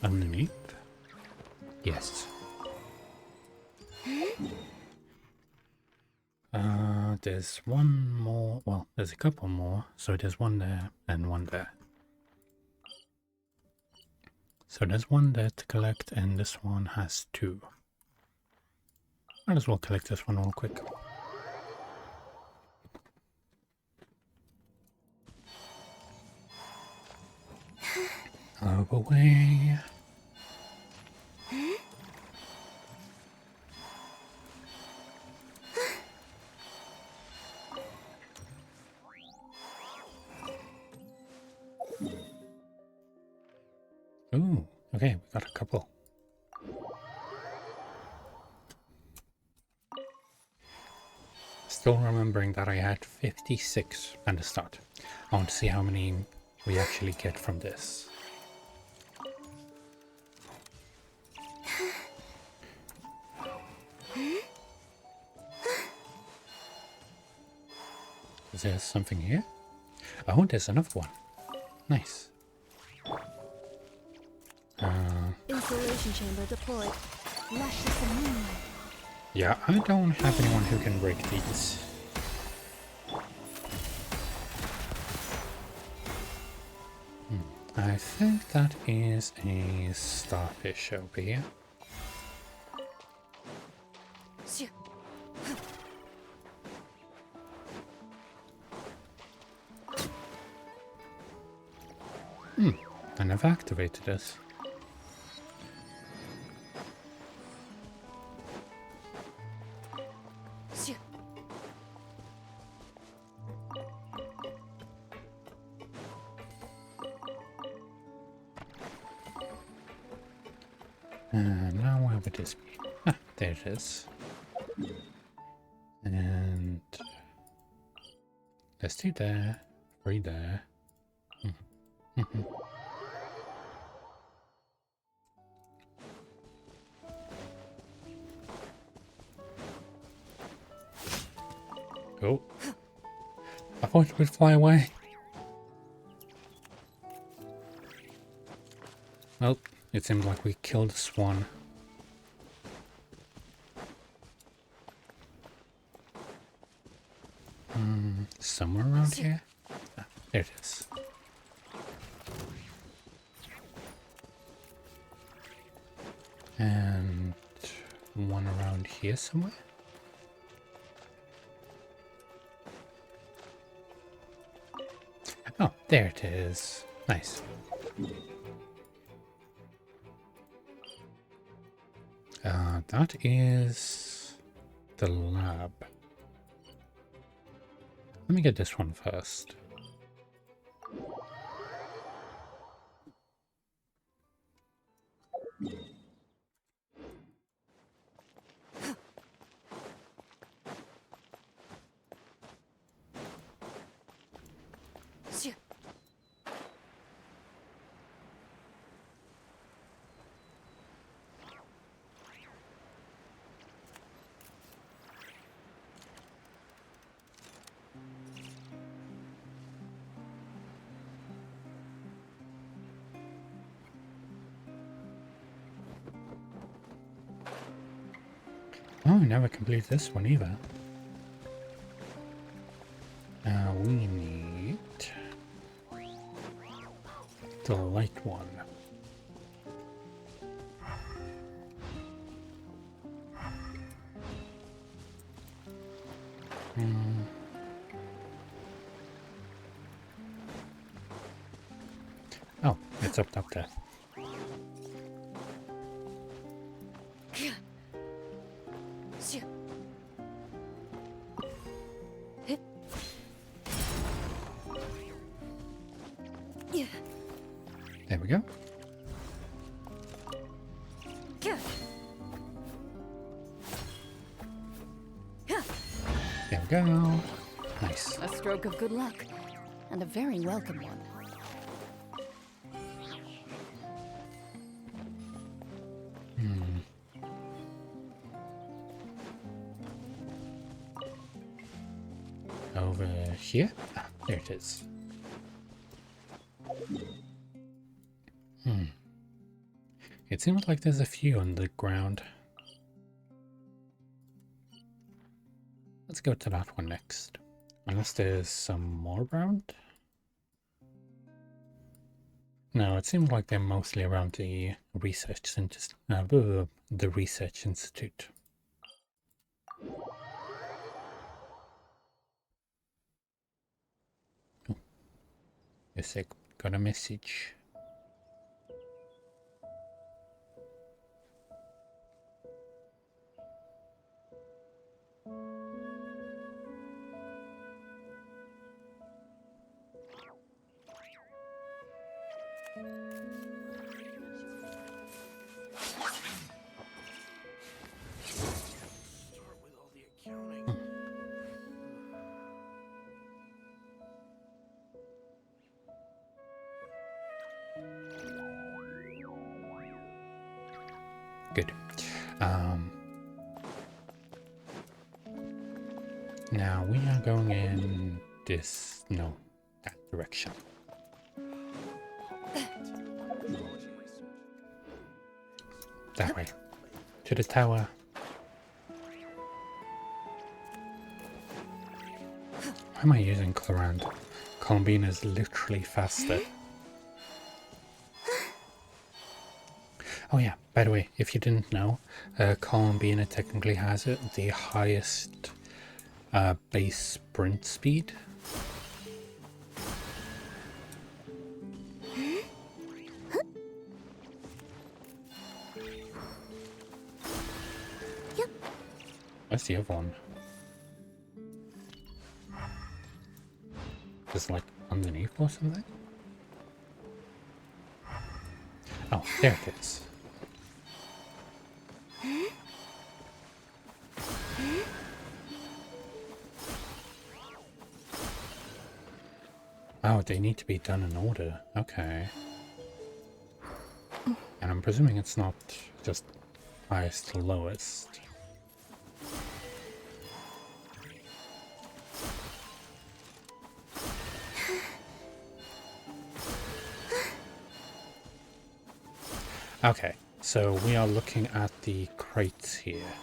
Underneath? Yes. There's one more. Well, there's a couple more. So there's one there and one there. So there's one there to collect, and this one has two. Might as well collect this one real quick. Over way. Ooh, okay, we got a couple. Still remembering that I had 56 at the start. I want to see how many we actually get from this. Is there something here? Oh, there's another one. Nice. Insulation chamber deployed. Luscious and moonlight. Yeah, I don't have anyone who can break these. I think that is a starfish over here. I never activated this. Now where would this be? Ah, there it is. And there's two there, three there. Oh, I thought it would fly away. Well, it seems like we killed the swan. Somewhere around here? Ah, there it is. And one around here somewhere? Oh, there it is. Nice. That is the lab. Let me get this one first. Oh, I never completed this one either. We need the light one. Oh, it's up there. There we go. There we go. Nice. A stroke of good luck, and a very welcome one. Over here? Ah, there it is. It seems like there's a few on the ground. Let's go to that one next. Unless there's some more around? No, it seems like they're mostly around the research institute. Oh. Yes, I got a message. Good. Now we are going in that direction. That way. To the tower. Why am I using Clorand? Columbine is literally faster. Oh yeah, by the way, if you didn't know, Columbine technically has the highest base sprint speed. Where's the other one? Is it like underneath or something? Oh, there it is. Oh, they need to be done in order. Okay. And I'm presuming it's not just highest to lowest. Okay, so we are looking at the crates here.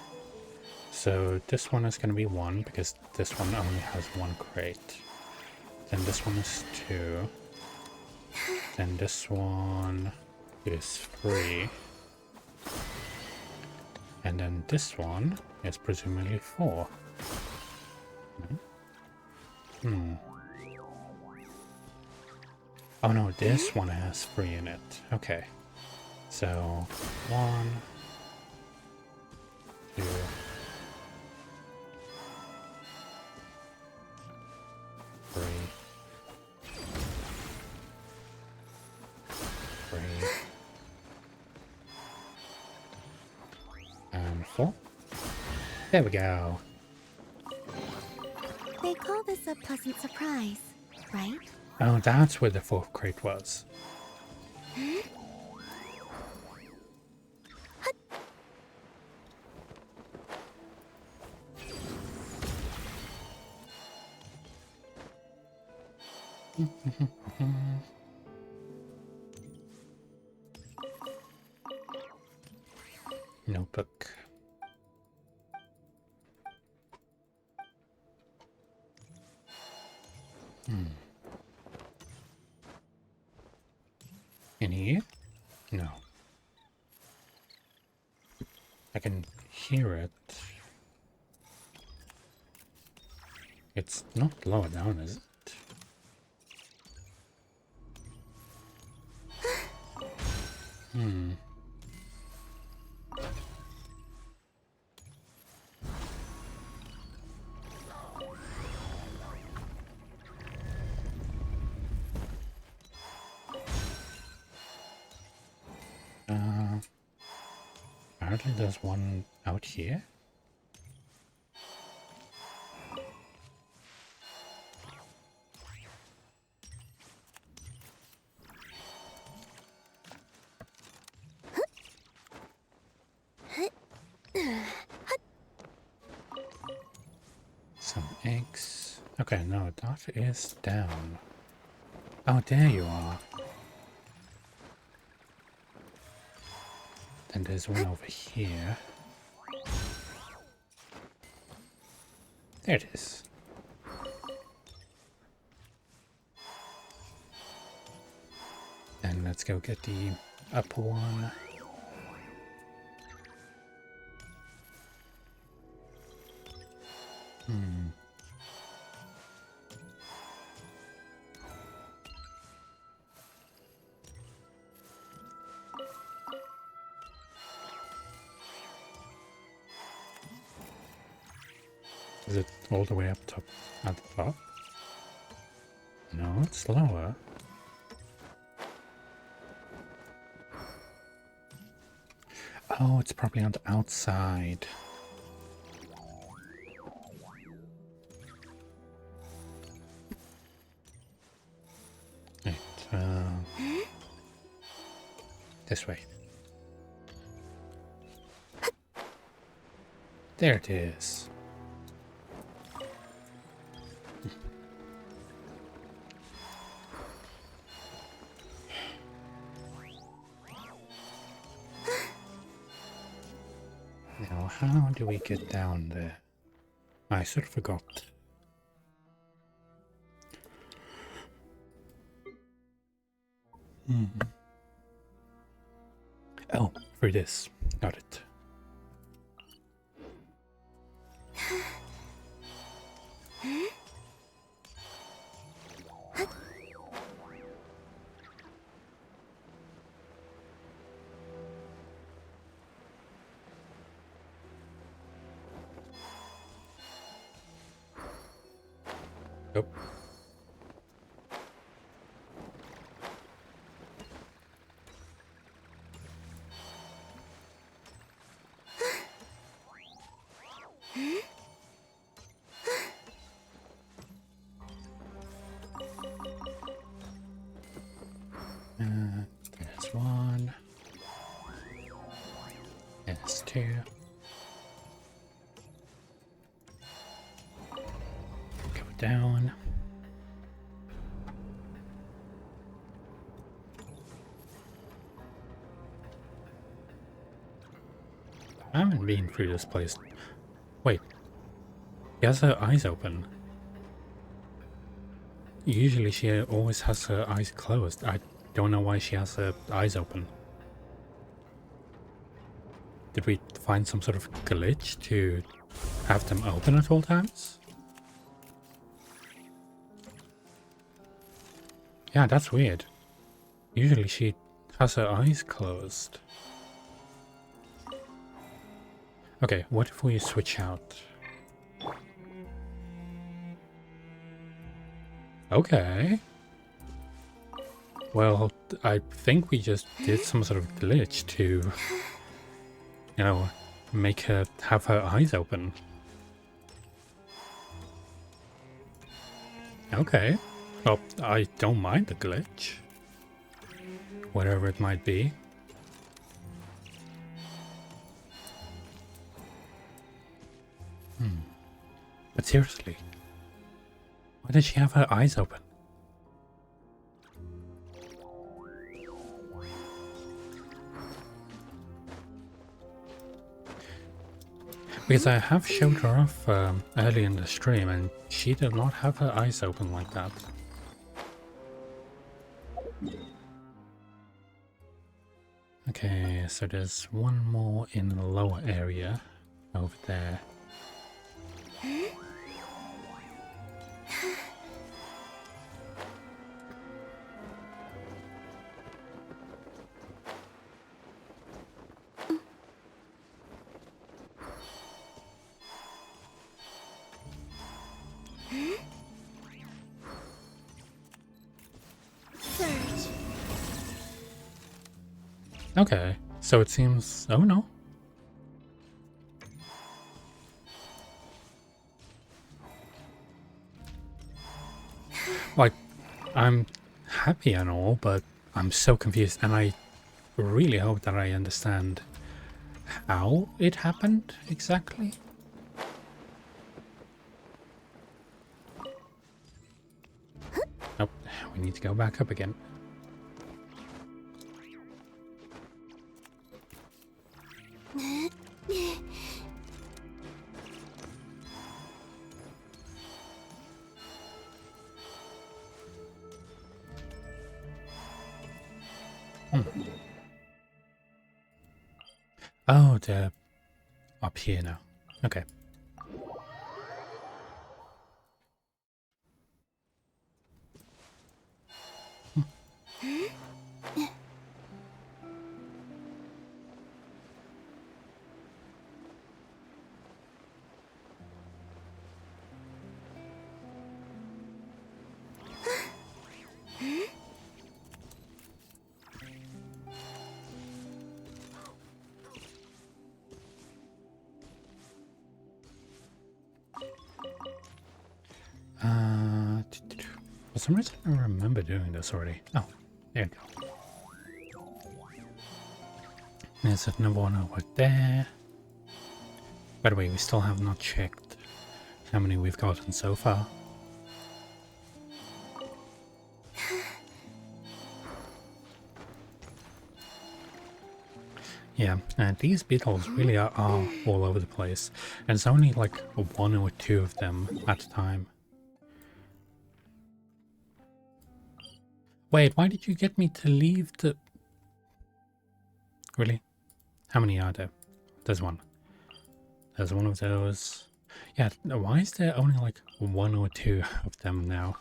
So this one is going to be 1 because this one only has 1 crate. Then this one is 2. Then this one is 3. And then this one is presumably 4. Oh no, this one has 3 in it. Okay. So 1, 2, 3, 3, and 4. There we go. They call this a pleasant surprise, right? Oh, that's where the 4th crate was. Notebook. In here? No. I can hear it. It's not lower down, is it? Apparently there's one out here. Some eggs. Okay, no, that is down. Oh, there you are. Then there's one over here. There it is. And let's go get the upper one. Is it all the way up top at the top? No, it's lower. Oh, it's probably on the outside. Right, this way. There it is. Now, how do we get down there? I sort of forgot. Oh, for this. Got it. Nope. There's one. There's two. Go down. I haven't been through this place. Wait. She has her eyes open. Usually she always has her eyes closed. I don't know why she has her eyes open. Did we find some sort of glitch to have them open at all times? Yeah, that's weird. Usually she has her eyes closed. Okay, what if we switch out? Okay. Well, I think we just did some sort of glitch to, you know, make her have her eyes open. Okay. Well, I don't mind the glitch. Whatever it might be. But seriously, why did she have her eyes open? Because I have showed her off early in the stream and she did not have her eyes open like that. Okay, so there's one more in the lower area over there. Okay, so it seems... Oh no. Like, I'm happy and all, but I'm so confused, and I really hope that I understand how it happened exactly. Nope, we need to go back up again. Oh, they're up here now. Okay. For some reason I remember doing this already. Oh, there you go. There's another one over there. By the way, we still have not checked how many we've gotten so far. Yeah, and these beetles really are all over the place. And it's only like one or two of them at a time. Wait, why did you get me to leave the... Really? How many are there? There's one. There's one of those. Yeah, why is there only like one or two of them now?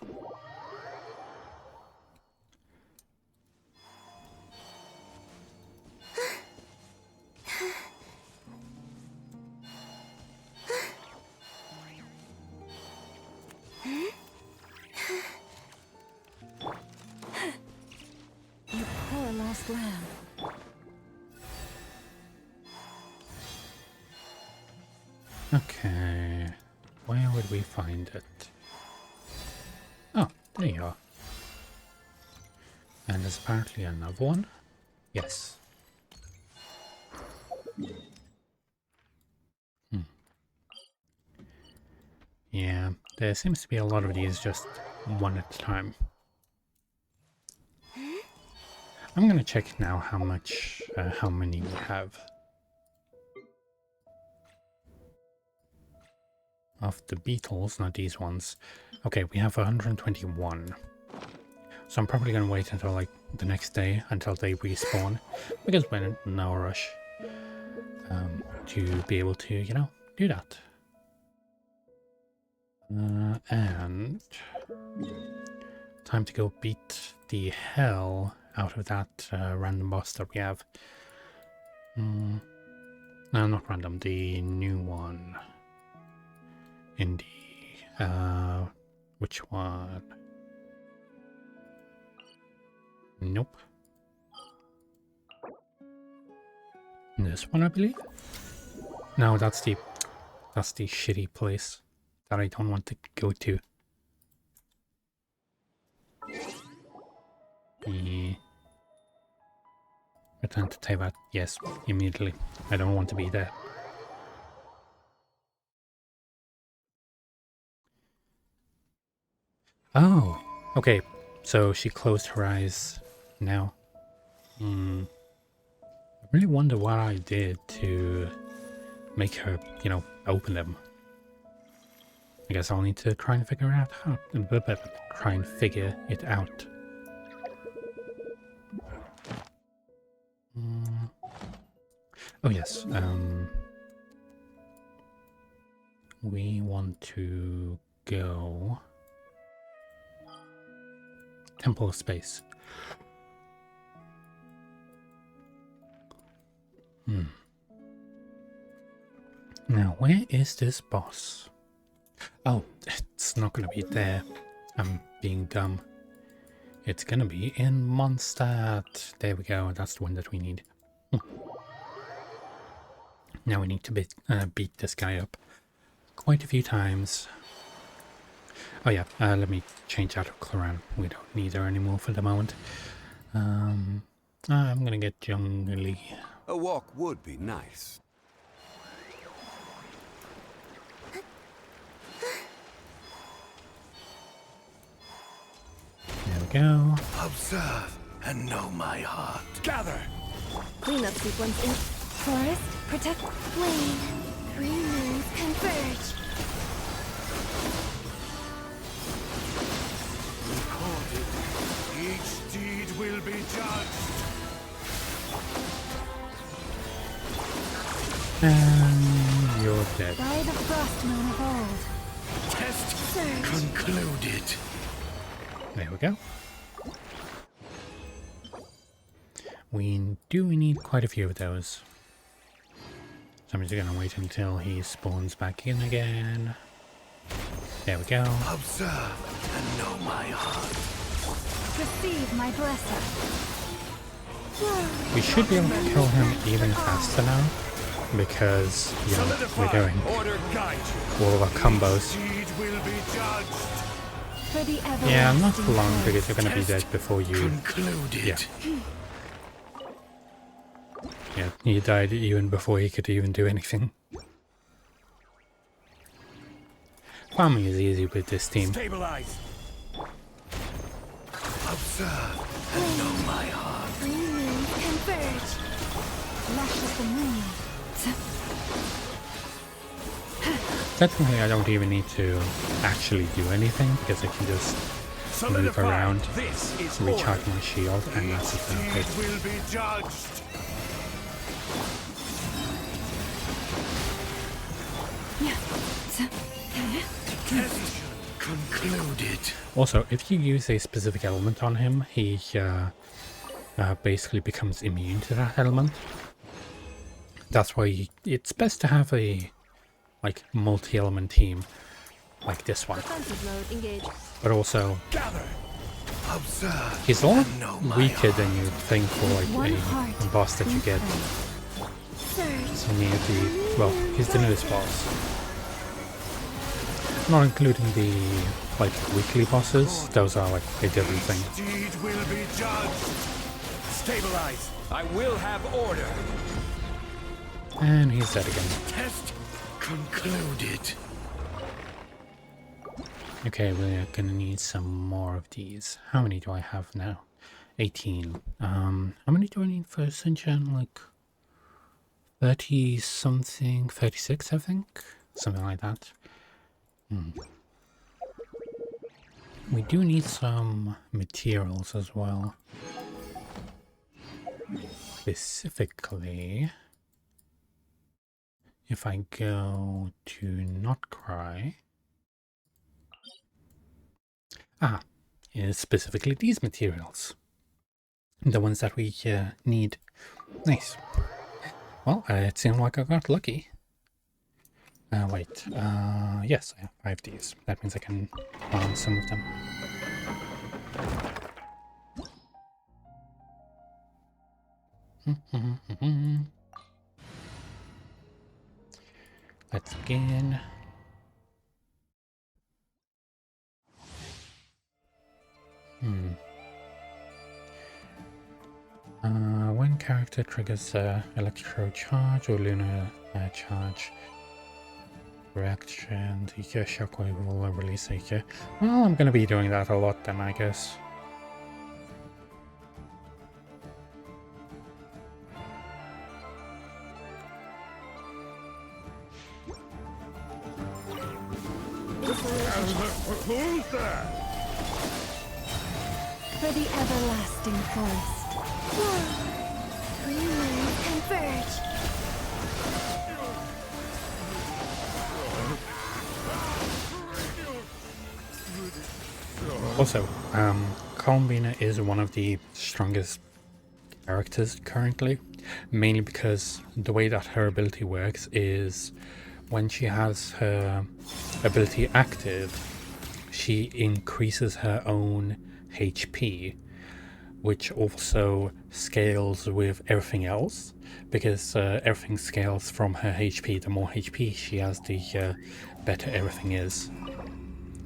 You poor lost lamb. Okay, where would we find it? Oh, there you are. And there's apparently another one. Yes. Yeah, there seems to be a lot of these just one at a time. I'm gonna check now how many we have. Of the beetles, not these ones. Okay, we have 121. So I'm probably gonna wait until like the next day until they respawn, because we're in no rush to be able to, you know, do that. And time to go beat the hell out of that random boss that we have. No, not random, the new one. In the, which one? Nope. This one, I believe? No, that's the shitty place that I don't want to go to. Return to Teyvat. Yes, immediately. I don't want to be there. Oh, okay. So she closed her eyes now. I really wonder what I did to make her, you know, open them. I guess I'll need to try and figure out how. Try and figure it out. Oh yes. We want to go. Temple of Space. Now, where is this boss? Oh, it's not gonna be there. I'm being dumb. It's gonna be in Mondstadt. There we go. That's the one that we need. Now we need to beat this guy up quite a few times. Oh yeah, let me change out of Cloran. We don't need her anymore for the moment. I'm gonna get jungly. A walk would be nice. There we go. Observe and know my heart. Gather! Cleanup sequence in forest, protect flame. 3 moons converge. Recorded. Each deed will be judged. And you're dead. By the frost moon of old. Test Surge. concluded. There we go. We do need quite a few of those. So I'm just gonna wait until he spawns back in again. There we go. Observe and know my heart. Receive my blessing. We should be able to kill him even faster now, because, you know, we're doing Order guide you. all of our combos. Deed will be judged. For the everlasting Yeah, not for long, forest. because you're gonna be dead before you... Concluded. Yeah. Yeah, he died even before he could even do anything. Farming is easy with this team. Stabilize. Observe and know my heart. 3 moons converge. Lash of the moon. Technically, I don't even need to actually do anything, because I can just move around, This is recharge my shield, and that's Deed it. will be judged. Test concluded. Also, if you use a specific element on him, he basically becomes immune to that element. That's why it's best to have a multi-element team like this one. Defensive mode engaged. But also, Gather. Observe he's a lot and know my weaker heart. than you'd think for One like heart. a boss that you get Surge. near the... Well, he's the newest boss. Not including the weekly bosses. Those are like a different thing. Deed will be judged. Stabilize. I will have order. And he's dead again. Test concluded. Okay, we're gonna need some more of these. How many do I have now? 18. How many do I need for Ascension? Like 30 something, 36 I think? Something like that. We do need some materials as well. Specifically, if I go to Not Cry, is specifically these materials. The ones that we need. Nice. Well, it seemed like I got lucky. Wait. Yes, I have 5 of these. That means I can farm some of them. Let's begin. When character triggers electro charge or lunar charge reaction, the shockwave will release a... Well, I'm gonna be doing that a lot then, I guess. Who's there? For the everlasting forest. 3 moons converge. Also, Columbina is one of the strongest characters currently, mainly because the way that her ability works is when she has her ability active, she increases her own HP, which also scales with everything else, because everything scales from her HP. The more HP she has, the better everything is.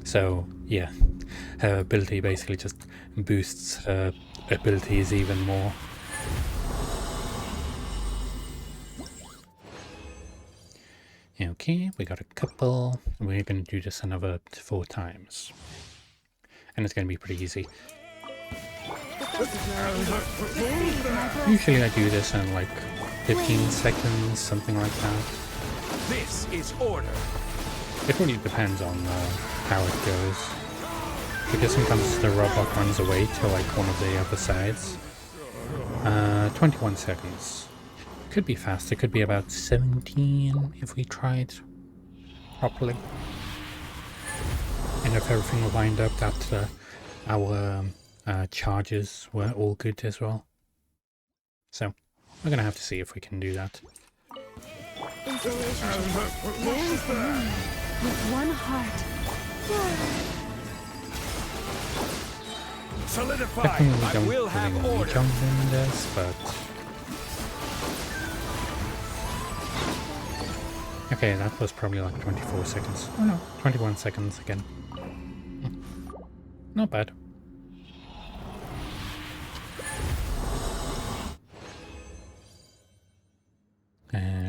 So yeah, her ability basically just boosts her abilities even more. Okay, we got a couple. We're going to do this another 4 times. And it's going to be pretty easy. Usually I do this in like 15 seconds, something like that. This is order. It really depends on how it goes. Because sometimes the robot runs away to like one of the other sides. 21 seconds. Could be faster, could be about 17 if we tried properly. And if everything lined up that our charges were all good as well. So, we're gonna have to see if we can do that. There's the moon with one heart. Solidify. Definitely I don't will have really order. jump in this, but... Okay, that was probably like 24 seconds. Oh no, 21 seconds again. Not bad.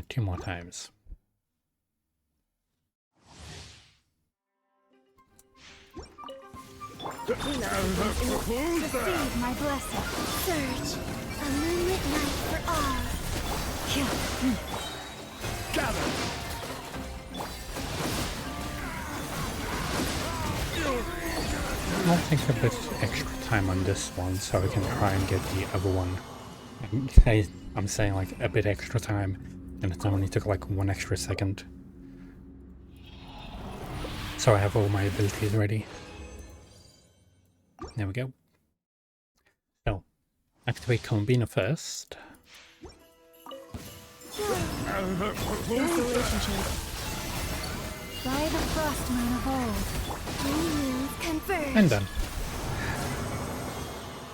Two more times. Receive my blessing. Surge, a moonlit night for all. Gather. I'll take a bit extra time on this one so I can try and get the other one. I'm saying like a bit extra time, and it only took like 1 extra second. So I have all my abilities ready. There we go. So, activate Combina first. Installation chamber. By the frost moon of old. Moons converge. And done.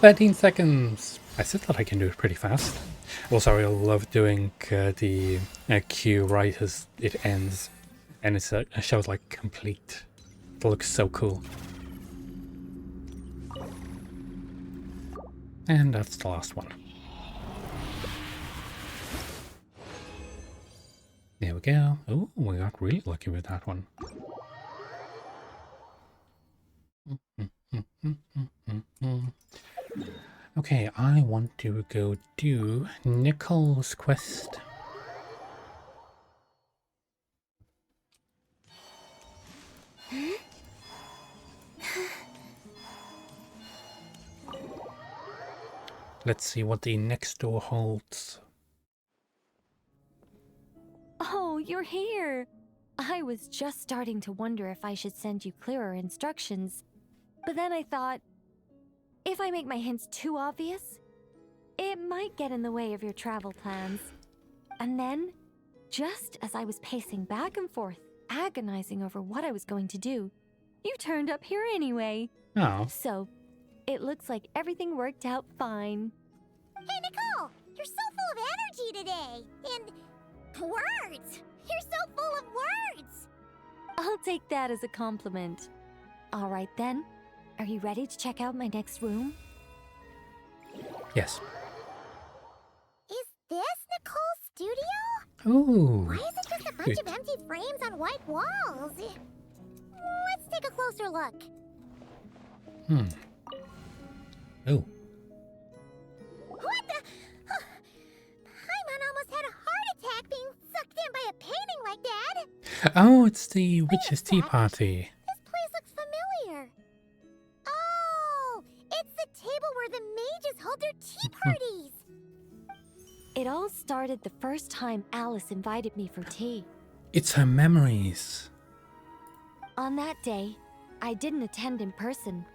13 seconds! I said that I can do it pretty fast. Also, I love doing the queue right as it ends. And it shows like complete. It looks so cool. And that's the last one. There we go. Oh, we got really lucky with that one. Okay, I want to go do Nicole's quest. Let's see what the next door holds. Oh, you're here! I was just starting to wonder if I should send you clearer instructions. But then I thought, if I make my hints too obvious, it might get in the way of your travel plans. And then, just as I was pacing back and forth, agonizing over what I was going to do, you turned up here anyway. Oh. So, it looks like everything worked out fine. Hey, Nicole! You're so full of energy today! And words! You're so full of words! I'll take that as a compliment. All right then. Are you ready to check out my next room? Yes. Is this Nicole's studio? Ooh. Why is it just a bunch of empty frames on white walls? Let's take a closer look. Oh. What the? Paimon almost had a heart attack being sucked in by a painting like that. Oh, it's the Witch's Tea Party. This place looks familiar. Oh, it's the table where the mages hold their tea parties. It all started the first time Alice invited me for tea. It's her memories. On that day, I didn't attend in person,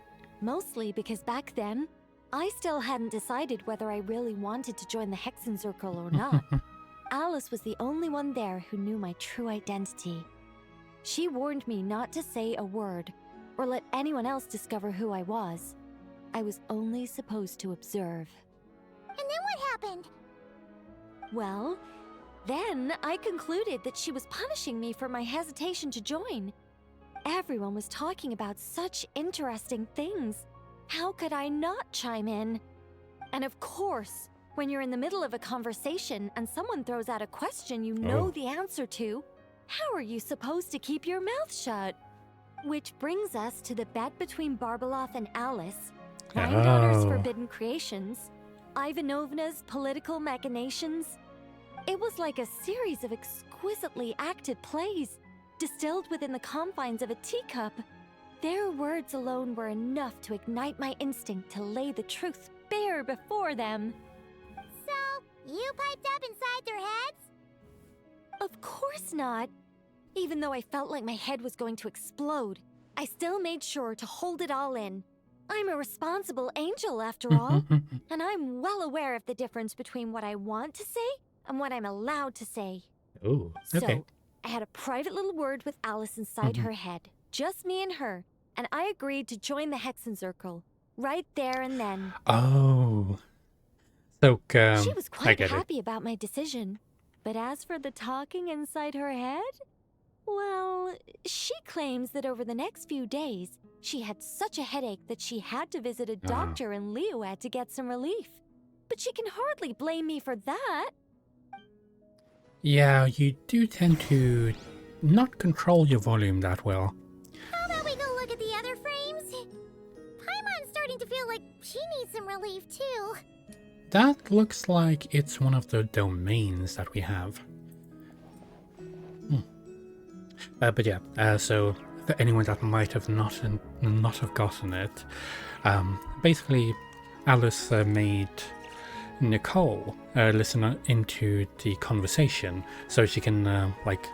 mostly because back then, I still hadn't decided whether I really wanted to join the Hexen Circle or not. Alice was the only one there who knew my true identity. She warned me not to say a word, or let anyone else discover who I was. I was only supposed to observe. And then what happened? Well, then I concluded that she was punishing me for my hesitation to join. everyone was talking about such interesting things. How could I not chime in? And of course, when you're in the middle of a conversation and someone throws out a question you know the answer to, how are you supposed to keep your mouth shut? Which brings us to the bet between Barbeloth and Alice, Rhindaughter's forbidden creations, Ivanovna's political machinations. It was like a series of exquisitely acted plays, distilled within the confines of a teacup. Their words alone were enough to ignite my instinct to lay the truth bare before them. So, you piped up inside their heads? Of course not. Even though I felt like my head was going to explode, I still made sure to hold it all in. I'm a responsible angel, after all, and I'm well aware of the difference between what I want to say and what I'm allowed to say. Oh, okay. So, I had a private little word with Alice inside her head, just me and her, and I agreed to join the Hexenzirkel, right there and then. Oh. So, she was quite happy about my decision, but as for the talking inside her head, well, she claims that over the next few days, she had such a headache that she had to visit a doctor in Liyue to get some relief. But she can hardly blame me for that. Yeah, you do tend to not control your volume that well. How about we go look at the other frames? Paimon's starting to feel like she needs some relief too. That looks like it's one of the domains that we have. But yeah, so for anyone that might have not have gotten it, basically Alice made Nicole listen into the conversation so she can like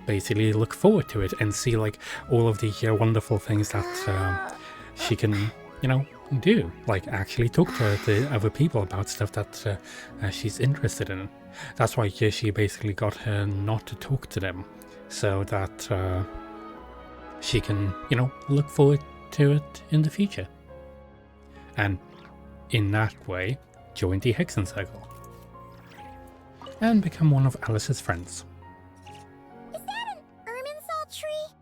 basically look forward to it and see like all of the wonderful things that she can, you know, do, like actually talk to the other people about stuff that she's interested in. That's why she basically got her not to talk to them, so that she can, you know, look forward to it in the future. And in that way, join the Hexenzirkel and become one of Alice's friends. Is that an Irminsul tree?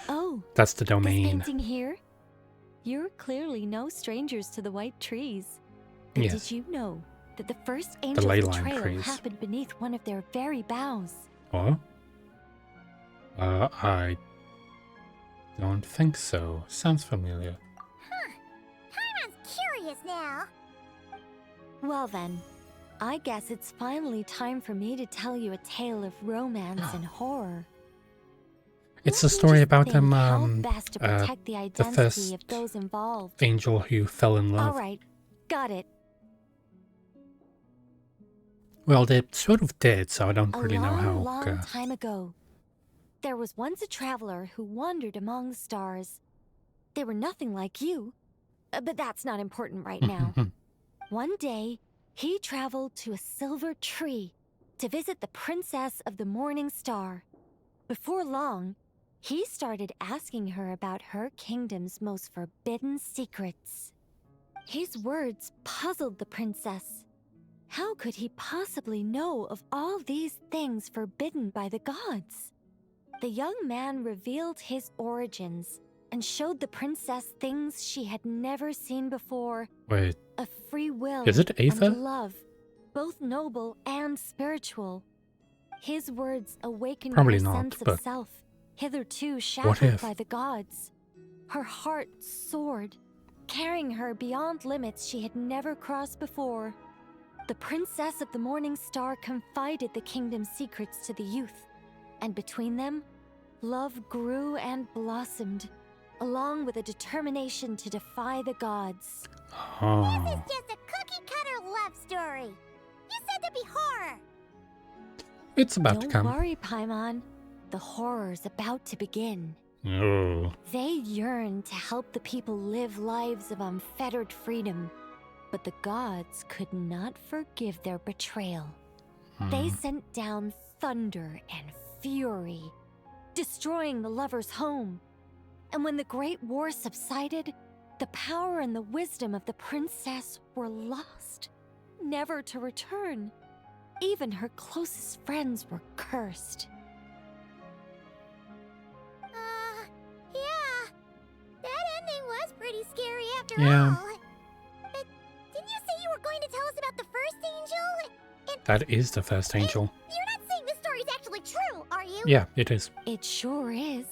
Oh, that's the domain. This painting here? You're clearly no strangers to the white trees. But Yes. did you know that the first The angel's ley line betrayal trees. happened beneath one of their very boughs? What? I don't think so. Sounds familiar. Paimon's curious now. Well then, I guess it's finally time for me to tell you a tale of romance and horror. It's a story about them, How best to protect the the identity first of those involved. angel who fell in love. All right, got it. Well, they sort of did, so I don't really know how. Long time ago, there was once a traveler who wandered among the stars. They were nothing like you, but that's not important right now. One day, he traveled to a silver tree to visit the princess of the morning star. Before long, he started asking her about her kingdom's most forbidden secrets. His words puzzled the princess. How could he possibly know of all these things forbidden by the gods? The young man revealed his origins and showed the princess things she had never seen before. Wait. A free will Is it Aether? and love, both noble and spiritual. His words awakened Probably her not, sense of but self, hitherto what shattered if? by the gods. Her heart soared, carrying her beyond limits she had never crossed before. The princess of the morning star confided the kingdom's secrets to the youth, and between them, love grew and blossomed, along with a determination to defy the gods. Oh. This is just a cookie-cutter love story. You said there'd be horror. It's about to come. Don't worry, Paimon. The horror's about to begin. Oh. They yearn to help the people live lives of unfettered freedom, but the gods could not forgive their betrayal. They sent down thunder and fury, destroying the lover's home. And when the Great War subsided, the power and the wisdom of the princess were lost, never to return. Even her closest friends were cursed. after Yeah. all. But didn't you say you were going to tell us about the first angel? That is the first angel. You're not saying this story is actually true, are you? Yeah, it is. It sure is.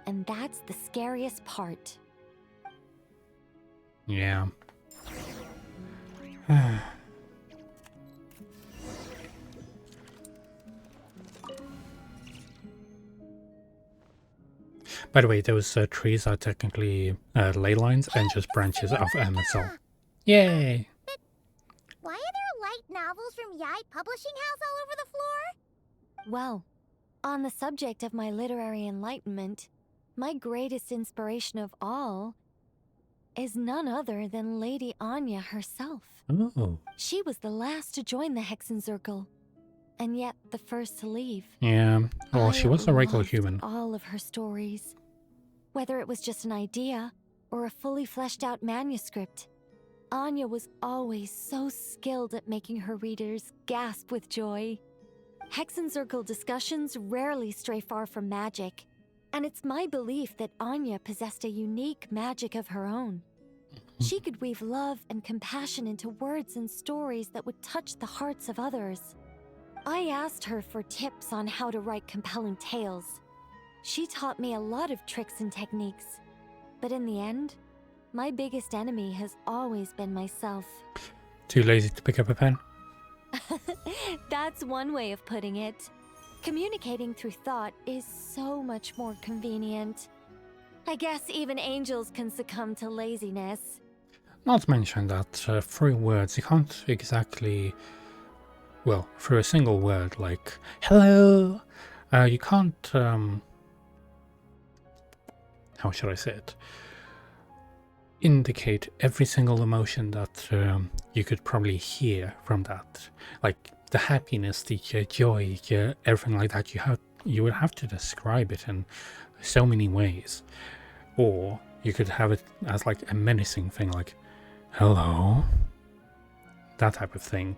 And that's the scariest part. Yeah. By the way, those trees are technically ley lines and just branches of Emersal. Yay! But why are there light novels from Yai Publishing House all over the floor? Well, on the subject of my literary enlightenment, my greatest inspiration of all is none other than Lady Anya herself. Oh. She was the last to join the Hexenzirkel, and yet the first to leave. Yeah, well, she was a regular loved human. all of her stories. Whether it was just an idea or a fully fleshed out manuscript, Anya was always so skilled at making her readers gasp with joy. Hexenzirkel discussions rarely stray far from magic, and it's my belief that Anya possessed a unique magic of her own. She could weave love and compassion into words and stories that would touch the hearts of others. I asked her for tips on how to write compelling tales. She taught me a lot of tricks and techniques, but in the end, my biggest enemy has always been myself. Too lazy to pick up a pen? That's one way of putting it. Communicating through thought is so much more convenient. I guess even angels can succumb to laziness. Not to mention that through words you can't exactly... Well, through a single word like hello, you can't... how should I say it? Indicate every single emotion that you could probably hear from that. Like the happiness, the joy, everything like that. You would have to describe it in so many ways. Or you could have it as like a menacing thing, like hello, that type of thing.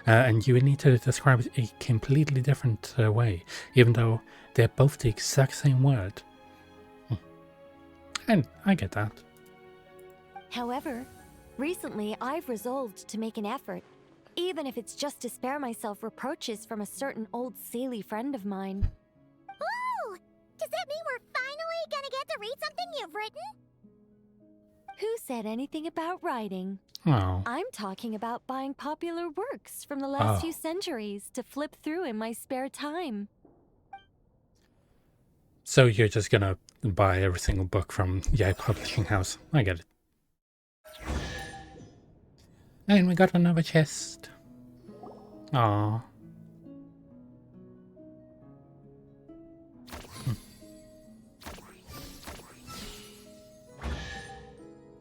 And you would need to describe it a completely different way, even though they're both the exact same word. And I get that. However, recently I've resolved to make an effort, even if it's just to spare myself reproaches from a certain old Seelie friend of mine. Oh! Does that mean we're finally gonna get to read something you've written? Who said anything about writing? Oh. I'm talking about buying popular works from the last few centuries to flip through in my spare time. So you're just gonna buy every single book from Yai Publishing House. I get it. And we got another chest. Aww.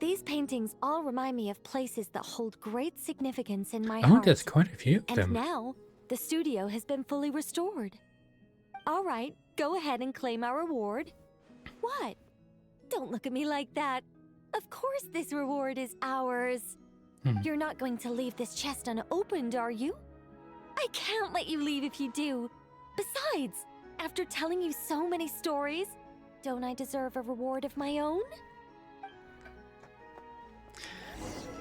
These paintings all remind me of places that hold great significance in my Oh, heart. there's quite a few of them. And now, the studio has been fully restored. All right, go ahead and claim our reward. What? Don't look at me like that. Of course this reward is ours. You're not going to leave this chest unopened, are you? I can't let you leave if you do. Besides, after telling you so many stories, don't I deserve a reward of my own?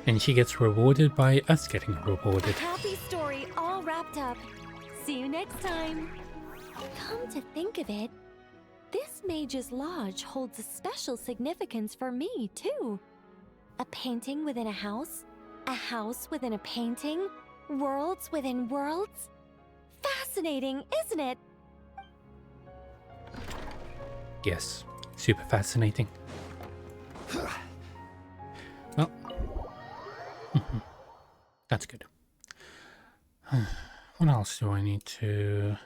And she gets rewarded by us getting A rewarded. happy story all wrapped up. See you next time. Come to think of it, this Mage's Lodge holds a special significance for me, too. A painting within a house within a painting, worlds within worlds. Fascinating, isn't it? Yes, super fascinating. Well, that's good. What else do I need to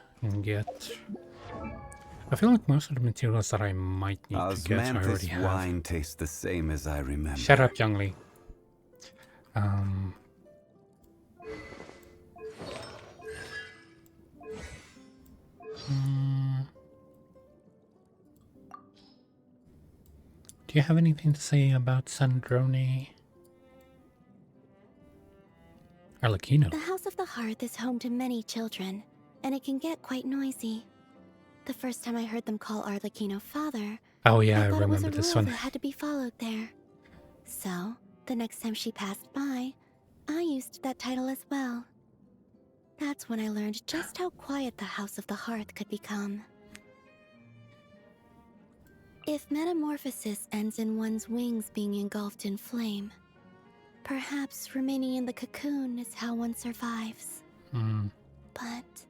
get? I feel like most of the materials that I might need to get I already have. Wine tastes the same as I remember. Shut up, Youngly. Do you have anything to say about Sandrone? Arlecchino. The House of the Hearth is home to many children, and it can get quite noisy. The first time I heard them call Arlecchino father, Oh yeah, I thought it was remember a this rule one. that had to be followed there. So, the next time she passed by, I used that title as well. That's when I learned just how quiet the House of the Hearth could become. If metamorphosis ends in one's wings being engulfed in flame, perhaps remaining in the cocoon is how one survives. But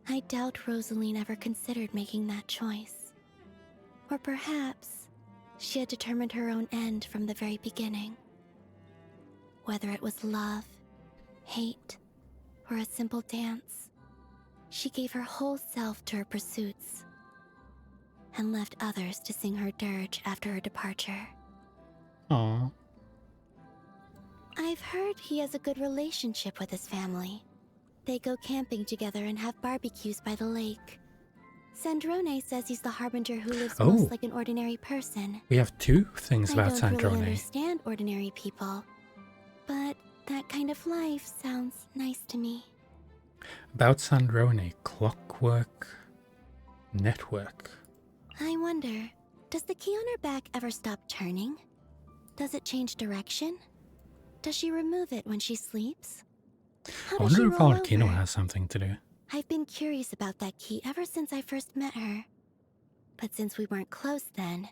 I doubt Rosaline ever considered making that choice. Or perhaps she had determined her own end from the very beginning. Whether it was love, hate, or a simple dance, she gave her whole self to her pursuits and left others to sing her dirge after her departure. Aww. I've heard he has a good relationship with his family. They go camping together and have barbecues by the lake. Sandrone says he's the harbinger who lives most like an ordinary person. We have two things about I don't Sandrone. really understand ordinary people, but that kind of life sounds nice to me. About Sandrone, clockwork network. I wonder, does the key on her back ever stop turning? Does it change direction? Does she remove it when she sleeps? How I does she wonder if roll Volcano over? has something to do. I've been curious about that key ever since I first met her. But since we weren't close then,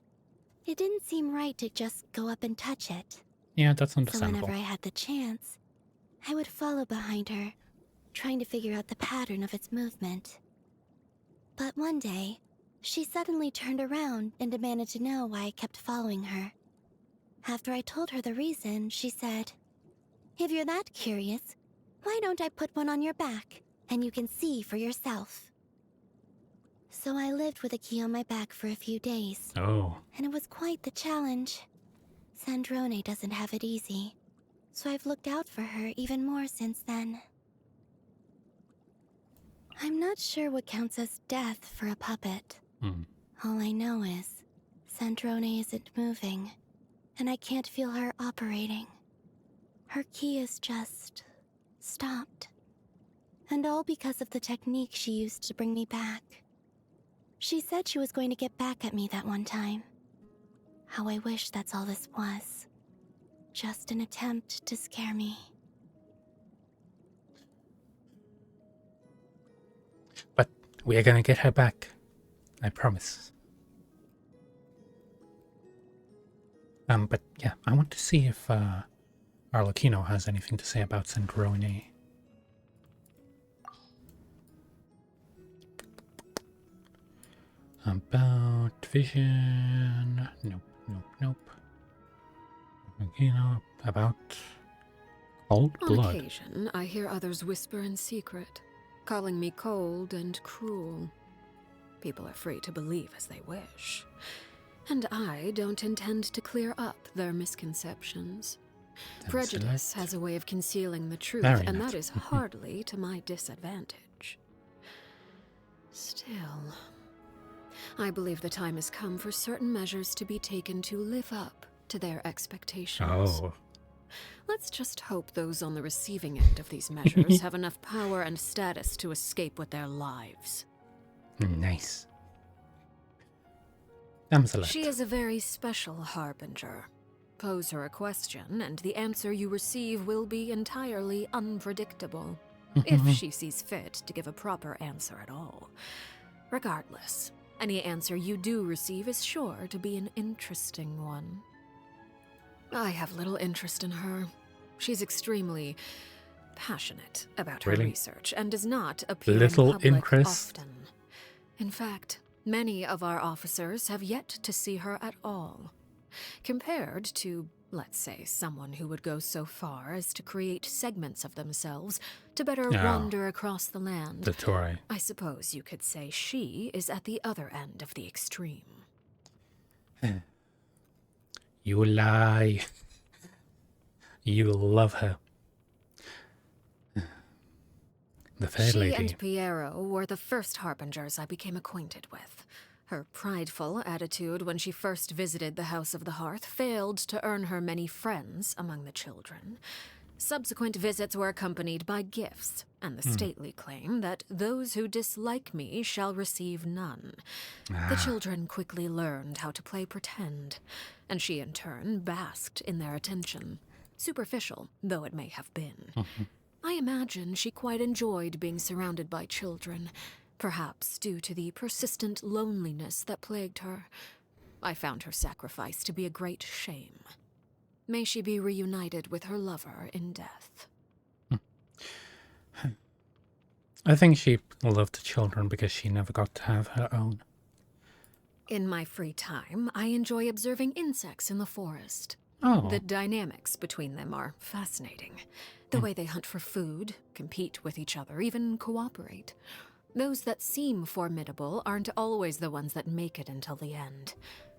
it didn't seem right to just go up and touch it. Yeah, that's So understandable. whenever I had the chance, I would follow behind her, trying to figure out the pattern of its movement. But one day, she suddenly turned around and demanded to know why I kept following her. After I told her the reason, she said, "If you're that curious, why don't I put one on your back, and you can see for yourself?" So I lived with a key on my back for a few days. Oh. And it was quite the challenge. Sandrone doesn't have it easy, so I've looked out for her even more since then. I'm not sure what counts as death for a puppet. All I know is Sandrone isn't moving, and I can't feel her operating. Her key is just stopped. And all because of the technique she used to bring me back. She said she was going to get back at me that one time. How I wish that's all this was. Just an attempt to scare me. But we are gonna get her back. I promise. But yeah, I want to see if Arlecchino has anything to say about Sandrone. About vision. Nope, nope, nope. Arlecchino, about cold blood. On occasion, I hear others whisper in secret, calling me cold and cruel. People are free to believe as they wish. And I don't intend to clear up their misconceptions. Prejudice has a way of concealing the truth, and that is hardly to my disadvantage. Still, I believe the time has come for certain measures to be taken to live up to their expectations. Oh. Let's just hope those on the receiving end of these measures have enough power and status to escape with their lives. Nice. She is a very special harbinger. Pose her a question, and the answer you receive will be entirely unpredictable, if she sees fit to give a proper answer at all. Regardless, any answer you do receive is sure to be an interesting one. I have little interest in her. She's extremely passionate about her research and does not appear in public often. In fact, many of our officers have yet to see her at all. Compared to, let's say, someone who would go so far as to create segments of themselves to better wander across the land. The Tory. I suppose you could say she is at the other end of the extreme. You lie. You love her. The fair lady. She and Piero were the first harbingers I became acquainted with. Her prideful attitude when she first visited the House of the Hearth failed to earn her many friends among the children. Subsequent visits were accompanied by gifts, and the stately claim that those who dislike me shall receive none. The children quickly learned how to play pretend, and she in turn basked in their attention, superficial though it may have been. I imagine she quite enjoyed being surrounded by children, perhaps due to the persistent loneliness that plagued her. I found her sacrifice to be a great shame. May she be reunited with her lover in death. I think she loved the children because she never got to have her own. In my free time, I enjoy observing insects in the forest. Oh. The dynamics between them are fascinating. The way they hunt for food, compete with each other, even cooperate. Those that seem formidable aren't always the ones that make it until the end,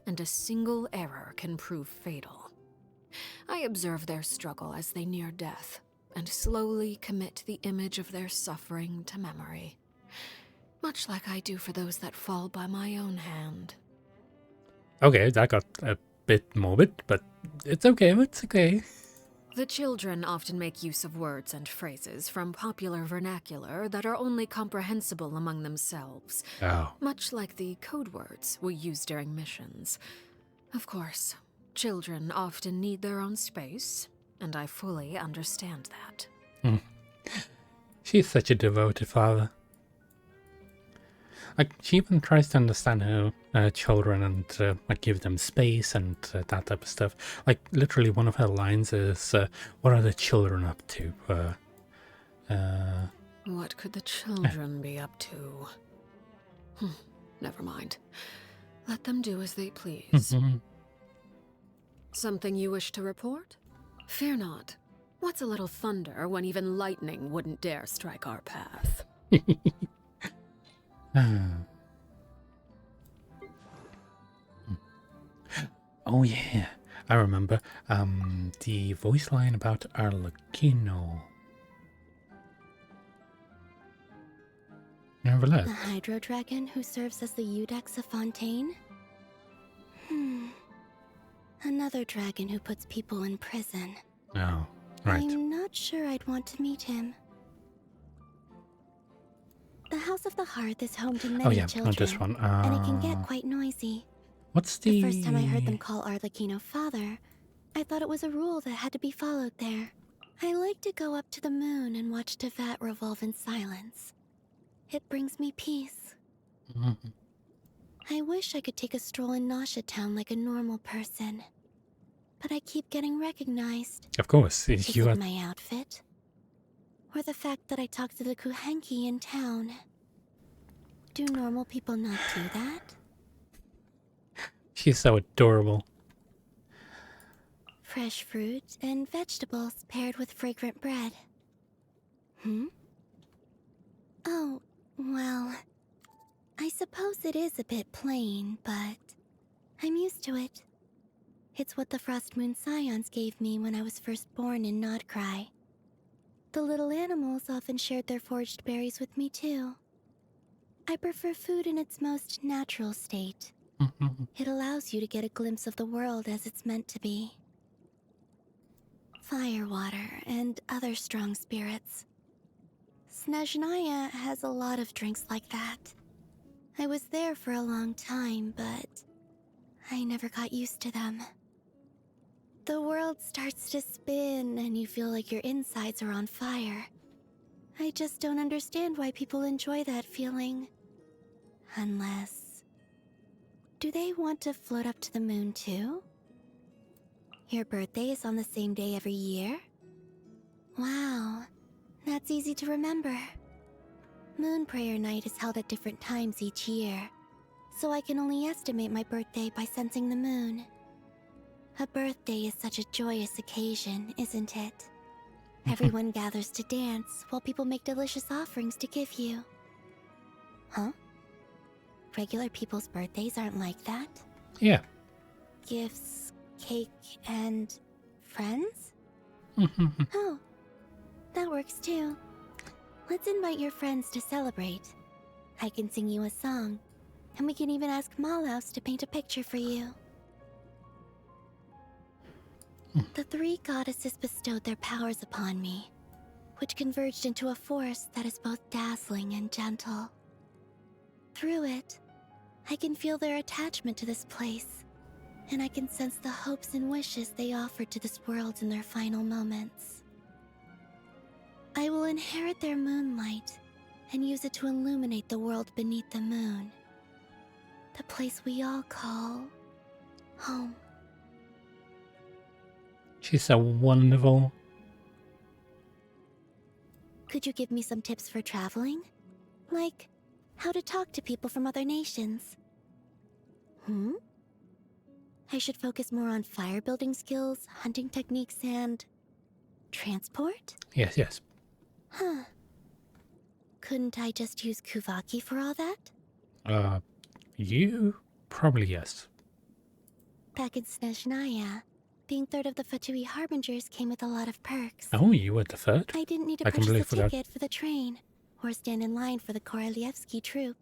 and a single error can prove fatal. I observe their struggle as they near death, and slowly commit the image of their suffering to memory. Much like I do for those that fall by my own hand. Okay, that got a bit morbid, but it's okay, it's okay. The children often make use of words and phrases from popular vernacular that are only comprehensible among themselves, much like the code words we use during missions. Of course, children often need their own space, and I fully understand that. She's such a devoted father. Like, she even tries to understand her children and like give them space and that type of stuff. Like, literally one of her lines is, what are the children up to? What could the children be up to? Never mind. Let them do as they please. Something you wish to report? Fear not. What's a little thunder when even lightning wouldn't dare strike our path? Oh yeah, I remember the voice line about Arlecchino. Nevertheless. The Hydro Dragon who serves as the Eudex of Fontaine? Another dragon who puts people in prison. Oh, right. I'm not sure I'd want to meet him. The House of the Hearth is home to many children, not this one. and it can get quite noisy. What's The first time I heard them call Arlecchino father, I thought it was a rule that had to be followed there. I like to go up to the moon and watch Tevat revolve in silence. It brings me peace. I wish I could take a stroll in Nasha Town like a normal person. But I keep getting recognized. Of course, Is you it are... my outfit? Or the fact that I talk to the Kuhenki in town? Do normal people not do that? She's so adorable. Fresh fruit and vegetables paired with fragrant bread. Oh, well... I suppose it is a bit plain, but I'm used to it. It's what the Frost Moon Scions gave me when I was first born in Nodcry. The little animals often shared their foraged berries with me too. I prefer food in its most natural state. It allows you to get a glimpse of the world as it's meant to be. Firewater and other strong spirits. Snezhnaya has a lot of drinks like that. I was there for a long time, but I never got used to them. The world starts to spin and you feel like your insides are on fire. I just don't understand why people enjoy that feeling. Unless... Do they want to float up to the moon too? Your birthday is on the same day every year? Wow, that's easy to remember. Moon Prayer Night is held at different times each year, so I can only estimate my birthday by sensing the moon. A birthday is such a joyous occasion, isn't it? Everyone gathers to dance while people make delicious offerings to give you. Huh? Regular people's birthdays aren't like that? Yeah. Gifts, cake, and friends? Oh, that works too. Let's invite your friends to celebrate. I can sing you a song, and we can even ask Malhaus to paint a picture for you. The three goddesses bestowed their powers upon me, which converged into a force that is both dazzling and gentle. Through it, I can feel their attachment to this place, and I can sense the hopes and wishes they offered to this world in their final moments. I will inherit their moonlight and use it to illuminate the world beneath the moon, the place we all call home. She's so wonderful. Could you give me some tips for traveling? Like, how to talk to people from other nations? I should focus more on fire building skills, hunting techniques, and transport? Yes. Huh. Couldn't I just use Kuvaki for all that? You? Probably yes. Back in Snezhnaya, being third of the Fatui Harbingers came with a lot of perks. Oh, you were the third? I didn't need to I purchase a completely forgot. ticket for the train, or stand in line for the Korolievsky troop.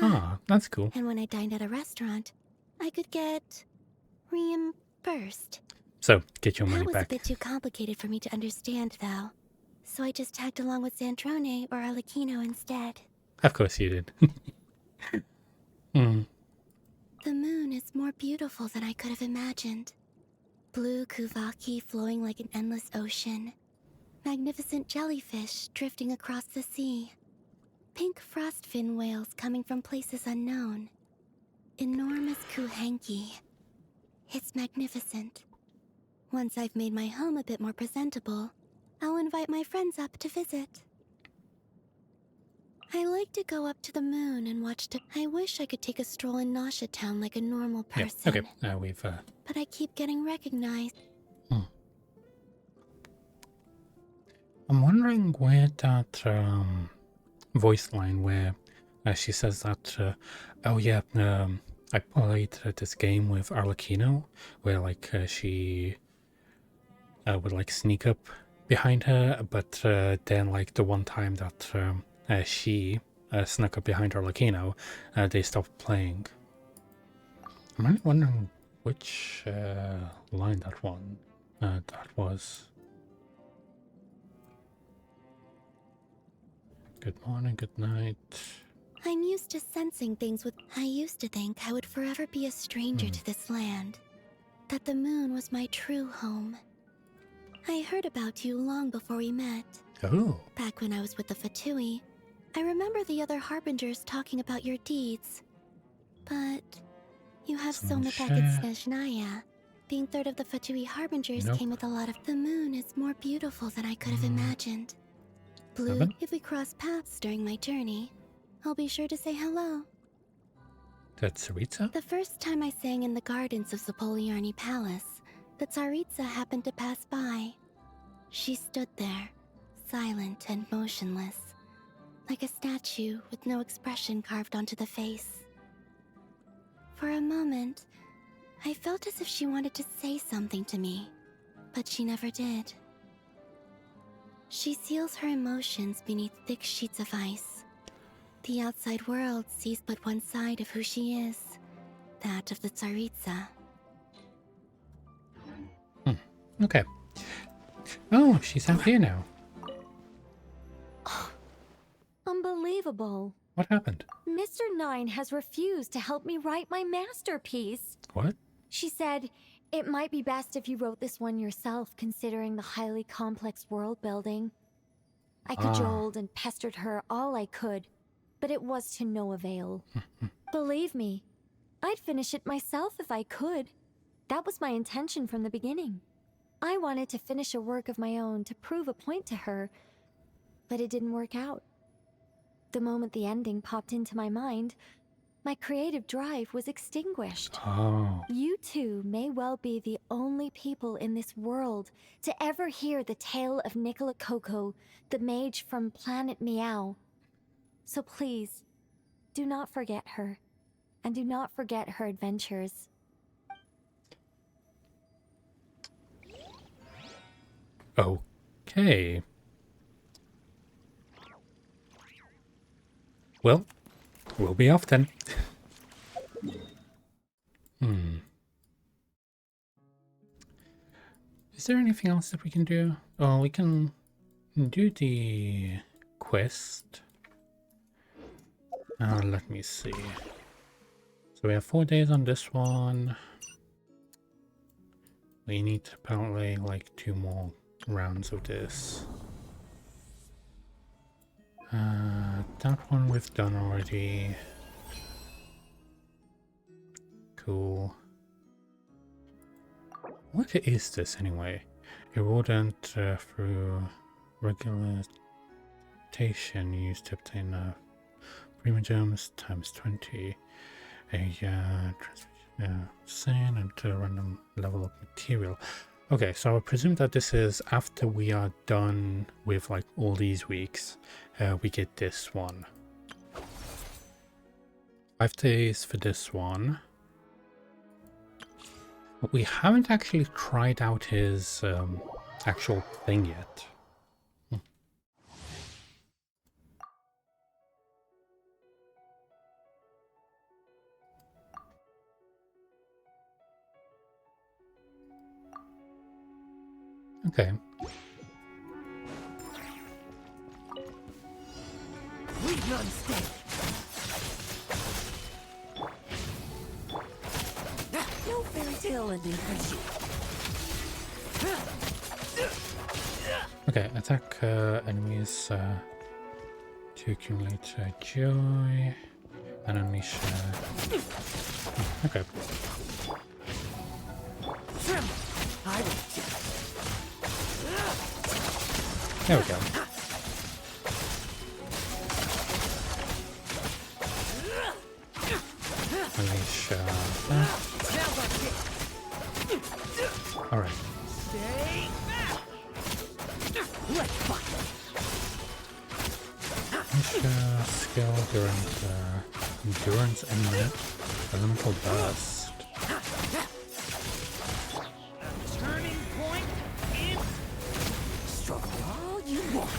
Ah, that's cool. And when I dined at a restaurant, I could get reimbursed. So, get your money That was back. a bit too complicated for me to understand, though. So I just tagged along with Sandrone or Arlecchino instead. Of course you did. The moon is more beautiful than I could have imagined. Blue Kuvaki flowing like an endless ocean. Magnificent jellyfish drifting across the sea. Pink frostfin whales coming from places unknown. Enormous Kuhenki. It's magnificent. Once I've made my home a bit more presentable, I'll invite my friends up to visit. I like to go up to the moon and watch I wish I could take a stroll in Nasha Town like a normal person. Yeah, okay, we've... But I keep getting recognized. I'm wondering where that voice line where she says that, oh yeah, I played this game with Arlecchino, where like she would like sneak up behind her, but then like the one time that she snuck up behind Arlecchino, they stopped playing. I'm really wondering which line that was. Good morning, good night. I'm used to sensing things with... I used to think I would forever be a stranger to this land. That the moon was my true home. I heard about you long before we met. Oh. Back when I was with the Fatui, I remember the other Harbingers talking about your deeds. But you have so much back in Snezhnaya. Being third of the Fatui Harbingers came with a lot of... The moon is more beautiful than I could have imagined. Blue, if we cross paths during my journey, I'll be sure to say hello. That's Tsaritsa? The first time I sang in the gardens of Zapoliarny Palace, the Tsaritsa happened to pass by. She stood there, silent and motionless, like a statue with no expression carved onto the face. For a moment, I felt as if she wanted to say something to me, but she never did. She seals her emotions beneath thick sheets of ice. The outside world sees but one side of who she is, that of the Tsaritsa. Okay. Oh, she's out here now. Unbelievable. What happened? Mr. Nine has refused to help me write my masterpiece. What? She said, it might be best if you wrote this one yourself, considering the highly complex world building. I cajoled and pestered her all I could, but it was to no avail. Believe me, I'd finish it myself if I could. That was my intention from the beginning. I wanted to finish a work of my own to prove a point to her, but it didn't work out. The moment the ending popped into my mind, my creative drive was extinguished. Oh. You two may well be the only people in this world to ever hear the tale of Nicola Coco, the mage from Planet Meow. So please, do not forget her, and do not forget her adventures. Okay. Well, we'll be off then. Is there anything else that we can do? Oh, we can do the quest. Let me see. So we have 4 days on this one. We need apparently like 2 more rounds of this. That one we've done already. Cool. What is this anyway? A rodent through regulation used to obtain primogems times 20. A sand and a random level of material. Okay, so I presume that this is after we are done with like all these weeks, we get this one. 5 days for this one. But we haven't actually tried out his actual thing yet. Okay. Leave none stay. No fairy tale ending for you. Okay, attack enemies to accumulate joy and unleash. Okay. I will. There we go. Unleash that. Alright. Stay back. Let's fight. Unleash skill during endurance and elemental burst. Turning point in. Struggle all you want.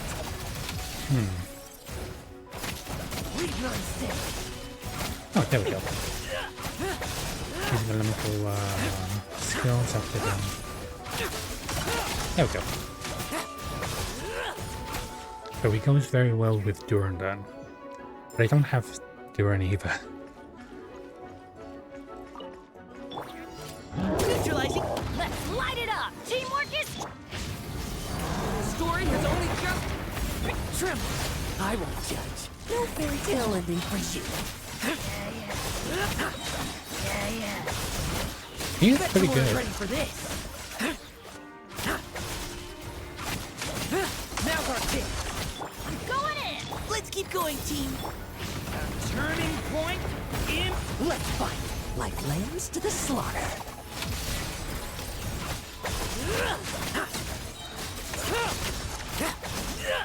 Leave none stay. Oh, there we go. Using elemental skills after them. There we go. So he goes very well with Duran then. But I don't have Duran either. Neutralizing. Let's light it up. Teamwork is. The story has only just. Trim. I won't judge. No fairy tale ending for you. He's pretty good. Ready for this. Now's our chance. I'm going in. Let's keep going, team. Turning point in. Let's fight like lambs to the slaughter.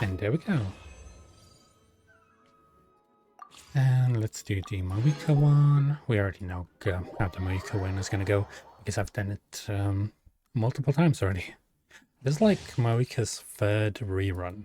And there we go. And let's do the Marika one. We already know how the Marika one is going to go because I've done it multiple times already. This is like Marika's 3rd rerun.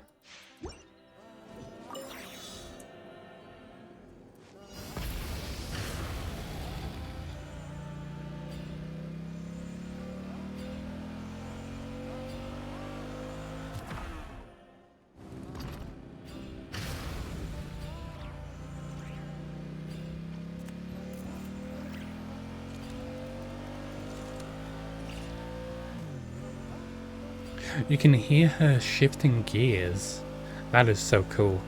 You can hear her shifting gears. That is so cool.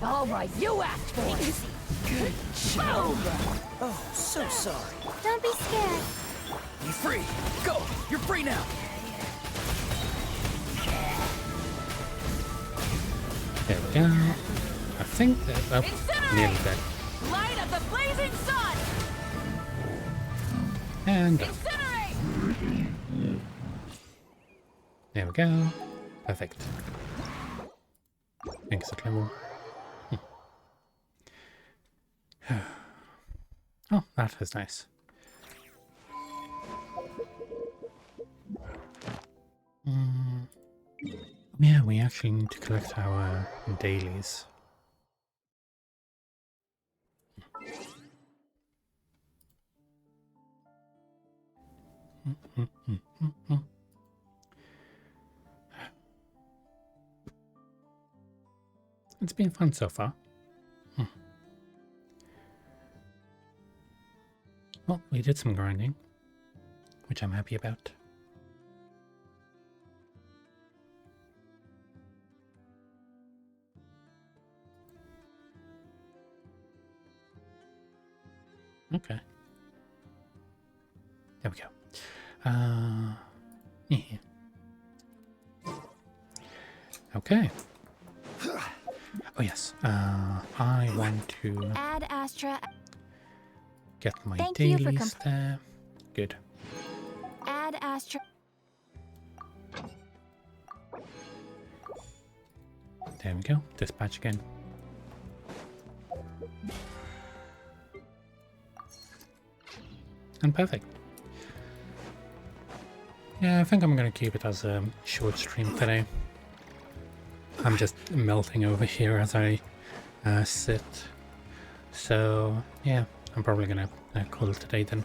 All right, you asked for it. Good job. Oh, so sorry. Don't be scared. Be free. Go. You're free now. There we go. I think that... Oh, nearly dead. Light of the blazing sun. And... Incinerate. There we go. Perfect. Exit level. Oh, that is nice. yeah, we actually need to collect our dailies. It's been fun so far. Well, we did some grinding, which I'm happy about. Okay. There we go. Yeah. Okay. Oh yes. I want to Add Astra. get my Thank you for dailies there. Good. Add Astra. There we go. Dispatch again. And perfect. Yeah, I think I'm going to keep it as a short stream today. I'm just melting over here as I sit. So, yeah, I'm probably going to call it today then.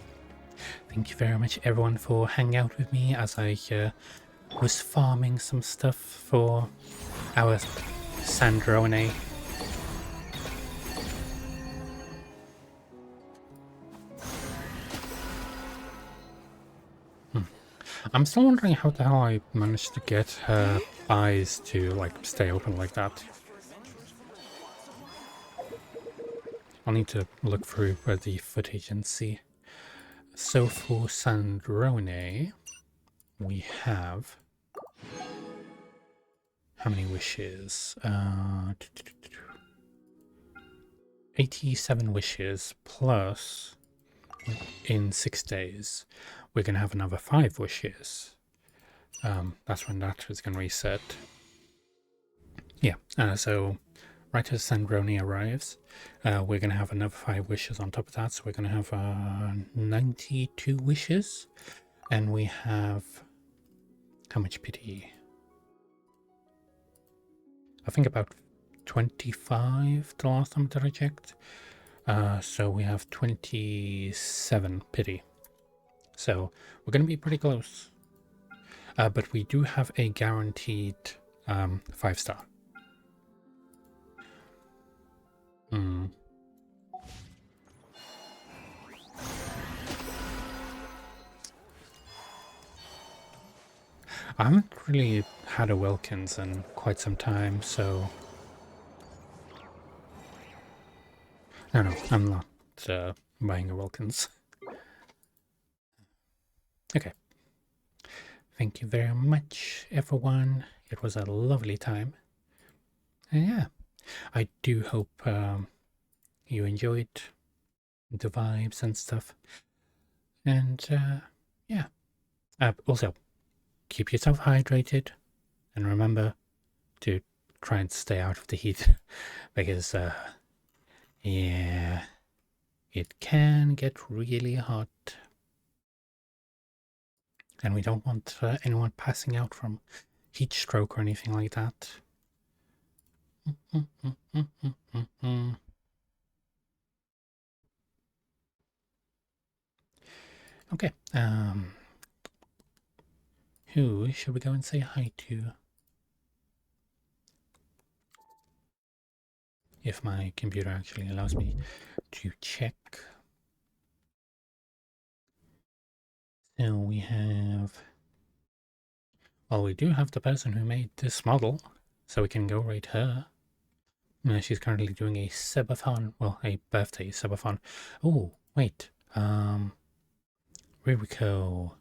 Thank you very much everyone for hanging out with me as I was farming some stuff for our Sandrone. I'm still wondering how the hell I managed to get her eyes to like stay open like that. I'll need to look through the footage and see. So for Sandrone, we have how many wishes? 87 wishes plus in 6 days we're gonna have another 5 wishes. That's when that is gonna reset. Yeah, so right as Sandrone arrives, we're gonna have another 5 wishes on top of that, so we're gonna have 92 wishes, and we have how much pity? I think about 25 the last time that I checked. So we have 27 pity. So we're going to be pretty close. But we do have a guaranteed 5-star. I haven't really had a Wilkins in quite some time, so... No, I'm not buying a Wilkins. Okay. Thank you very much, everyone. It was a lovely time. And yeah, I do hope you enjoyed the vibes and stuff. And yeah. Also, keep yourself hydrated. And remember to try and stay out of the heat. Because, yeah, it can get really hot. And we don't want anyone passing out from heat stroke or anything like that. Okay. Who should we go and say hi to? If my computer actually allows me to check. So we have... Well, we do have the person who made this model, so we can go rate her. She's currently doing a subathon, well, a birthday subathon. Oh, wait. Ririko.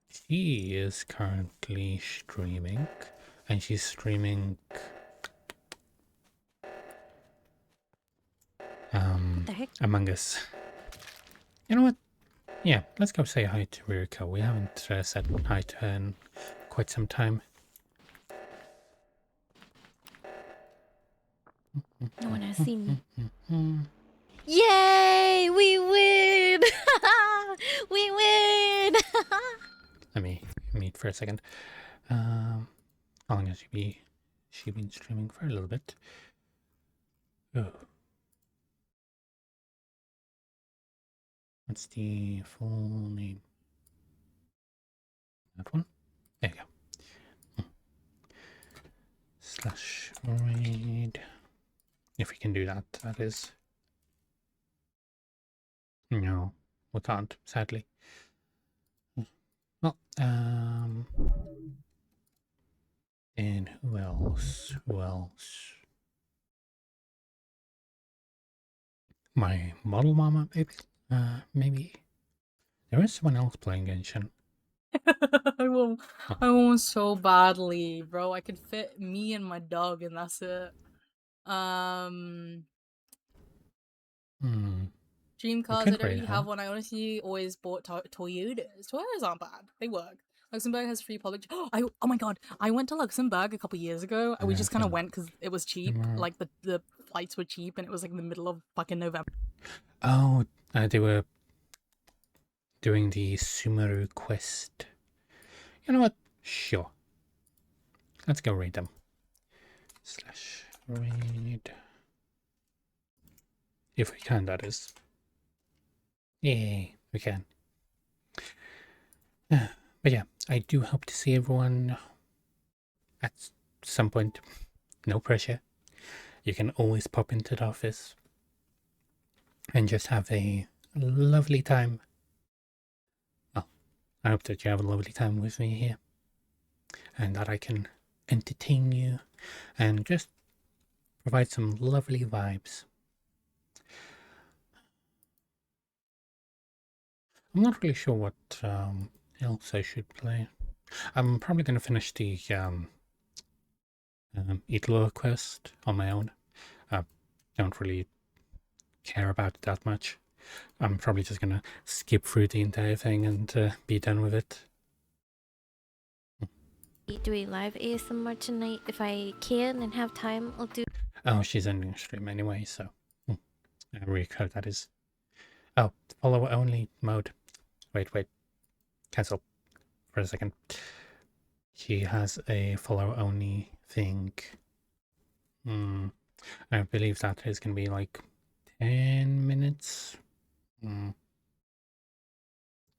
She is currently streaming, and she's streaming Among Us. You know what? Yeah, let's go say hi to Ririko. We haven't said hi to her in quite some time. No one has seen me. Yay! We win! We win! Let me mute for a second. How long has she been streaming for? A little bit. Oh. What's the full name? That one? There you go. Slash raid. If we can do that, that is. No, we can't, sadly. Well, and who else? Who else? My model mama, maybe? Maybe. There is someone else playing Genshin. I want so badly, bro. I could fit me and my dog, and that's it. Dream cars, I don't really have one. I honestly always bought Toyotas. Toyotas aren't bad. They work. Luxembourg has free public. Oh my god! I went to Luxembourg a couple years ago. We just kind of went because it was cheap. Like the flights were cheap, and it was like in the middle of fucking November. Oh, they were doing the Sumeru quest. You know what? Sure. Let's go read them. Slash read. If we can, that is. Yay, we can. But yeah, I do hope to see everyone at some point. No pressure. You can always pop into the office and just have a lovely time. Well, I hope that you have a lovely time with me here and that I can entertain you and just provide some lovely vibes. I'm not really sure what else I should play. I'm probably going to finish the Eatlure quest on my own. I don't really care about it that much. I'm probably just going to skip through the entire thing and be done with it. Do a live ASMR tonight? If I can and have time, I'll do. Oh, she's ending the stream anyway, so I really hope that is. Oh, follower only mode. Wait. Cancel for a second. She has a follower only thing. I believe that is going to be like 10 minutes.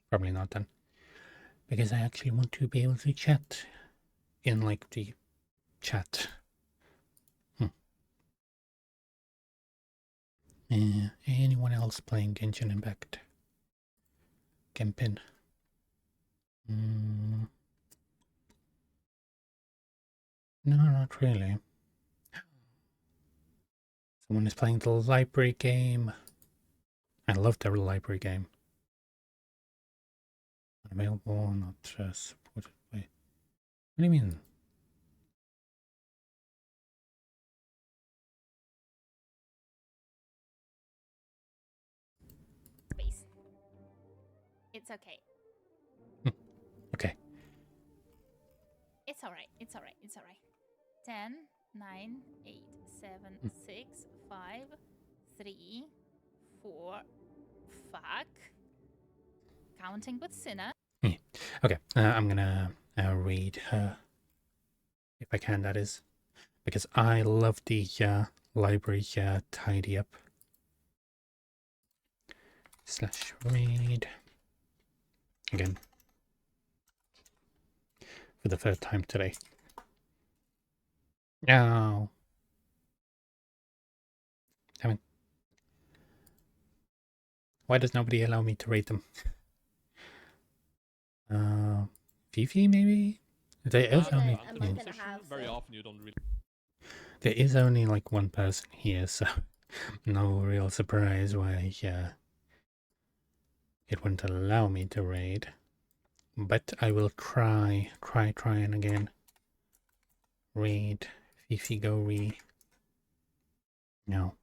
Probably not then. Because I actually want to be able to chat in like the chat. Anyone else playing Genshin Impact? Kempin? No, not really. Someone is playing the library game. I love the library game. Available, not supported by. What do you mean? It's okay. Okay. It's alright. It's alright. It's alright. 10, 9, 8, 7, 6, 5, 3, 4. Fuck. Counting with Sinner. Okay, I'm gonna read her. If I can, that is. Because I love the library tidy up. Slash read. Again. For the third time today. No. Damn it. Why does nobody allow me to read them? Fifi, maybe? There is only... Very often you don't really... There is only like one person here, so no real surprise why it wouldn't allow me to raid. But I will try and again. Raid. Fifi, go re. No.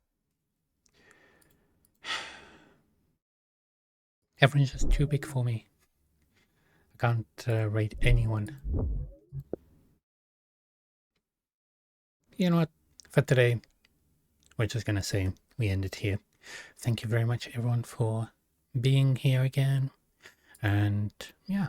Everyone's just too big for me. I can't raid anyone. You know what? For today, we're just gonna say we end it here. Thank you very much, everyone, for being here again. And yeah,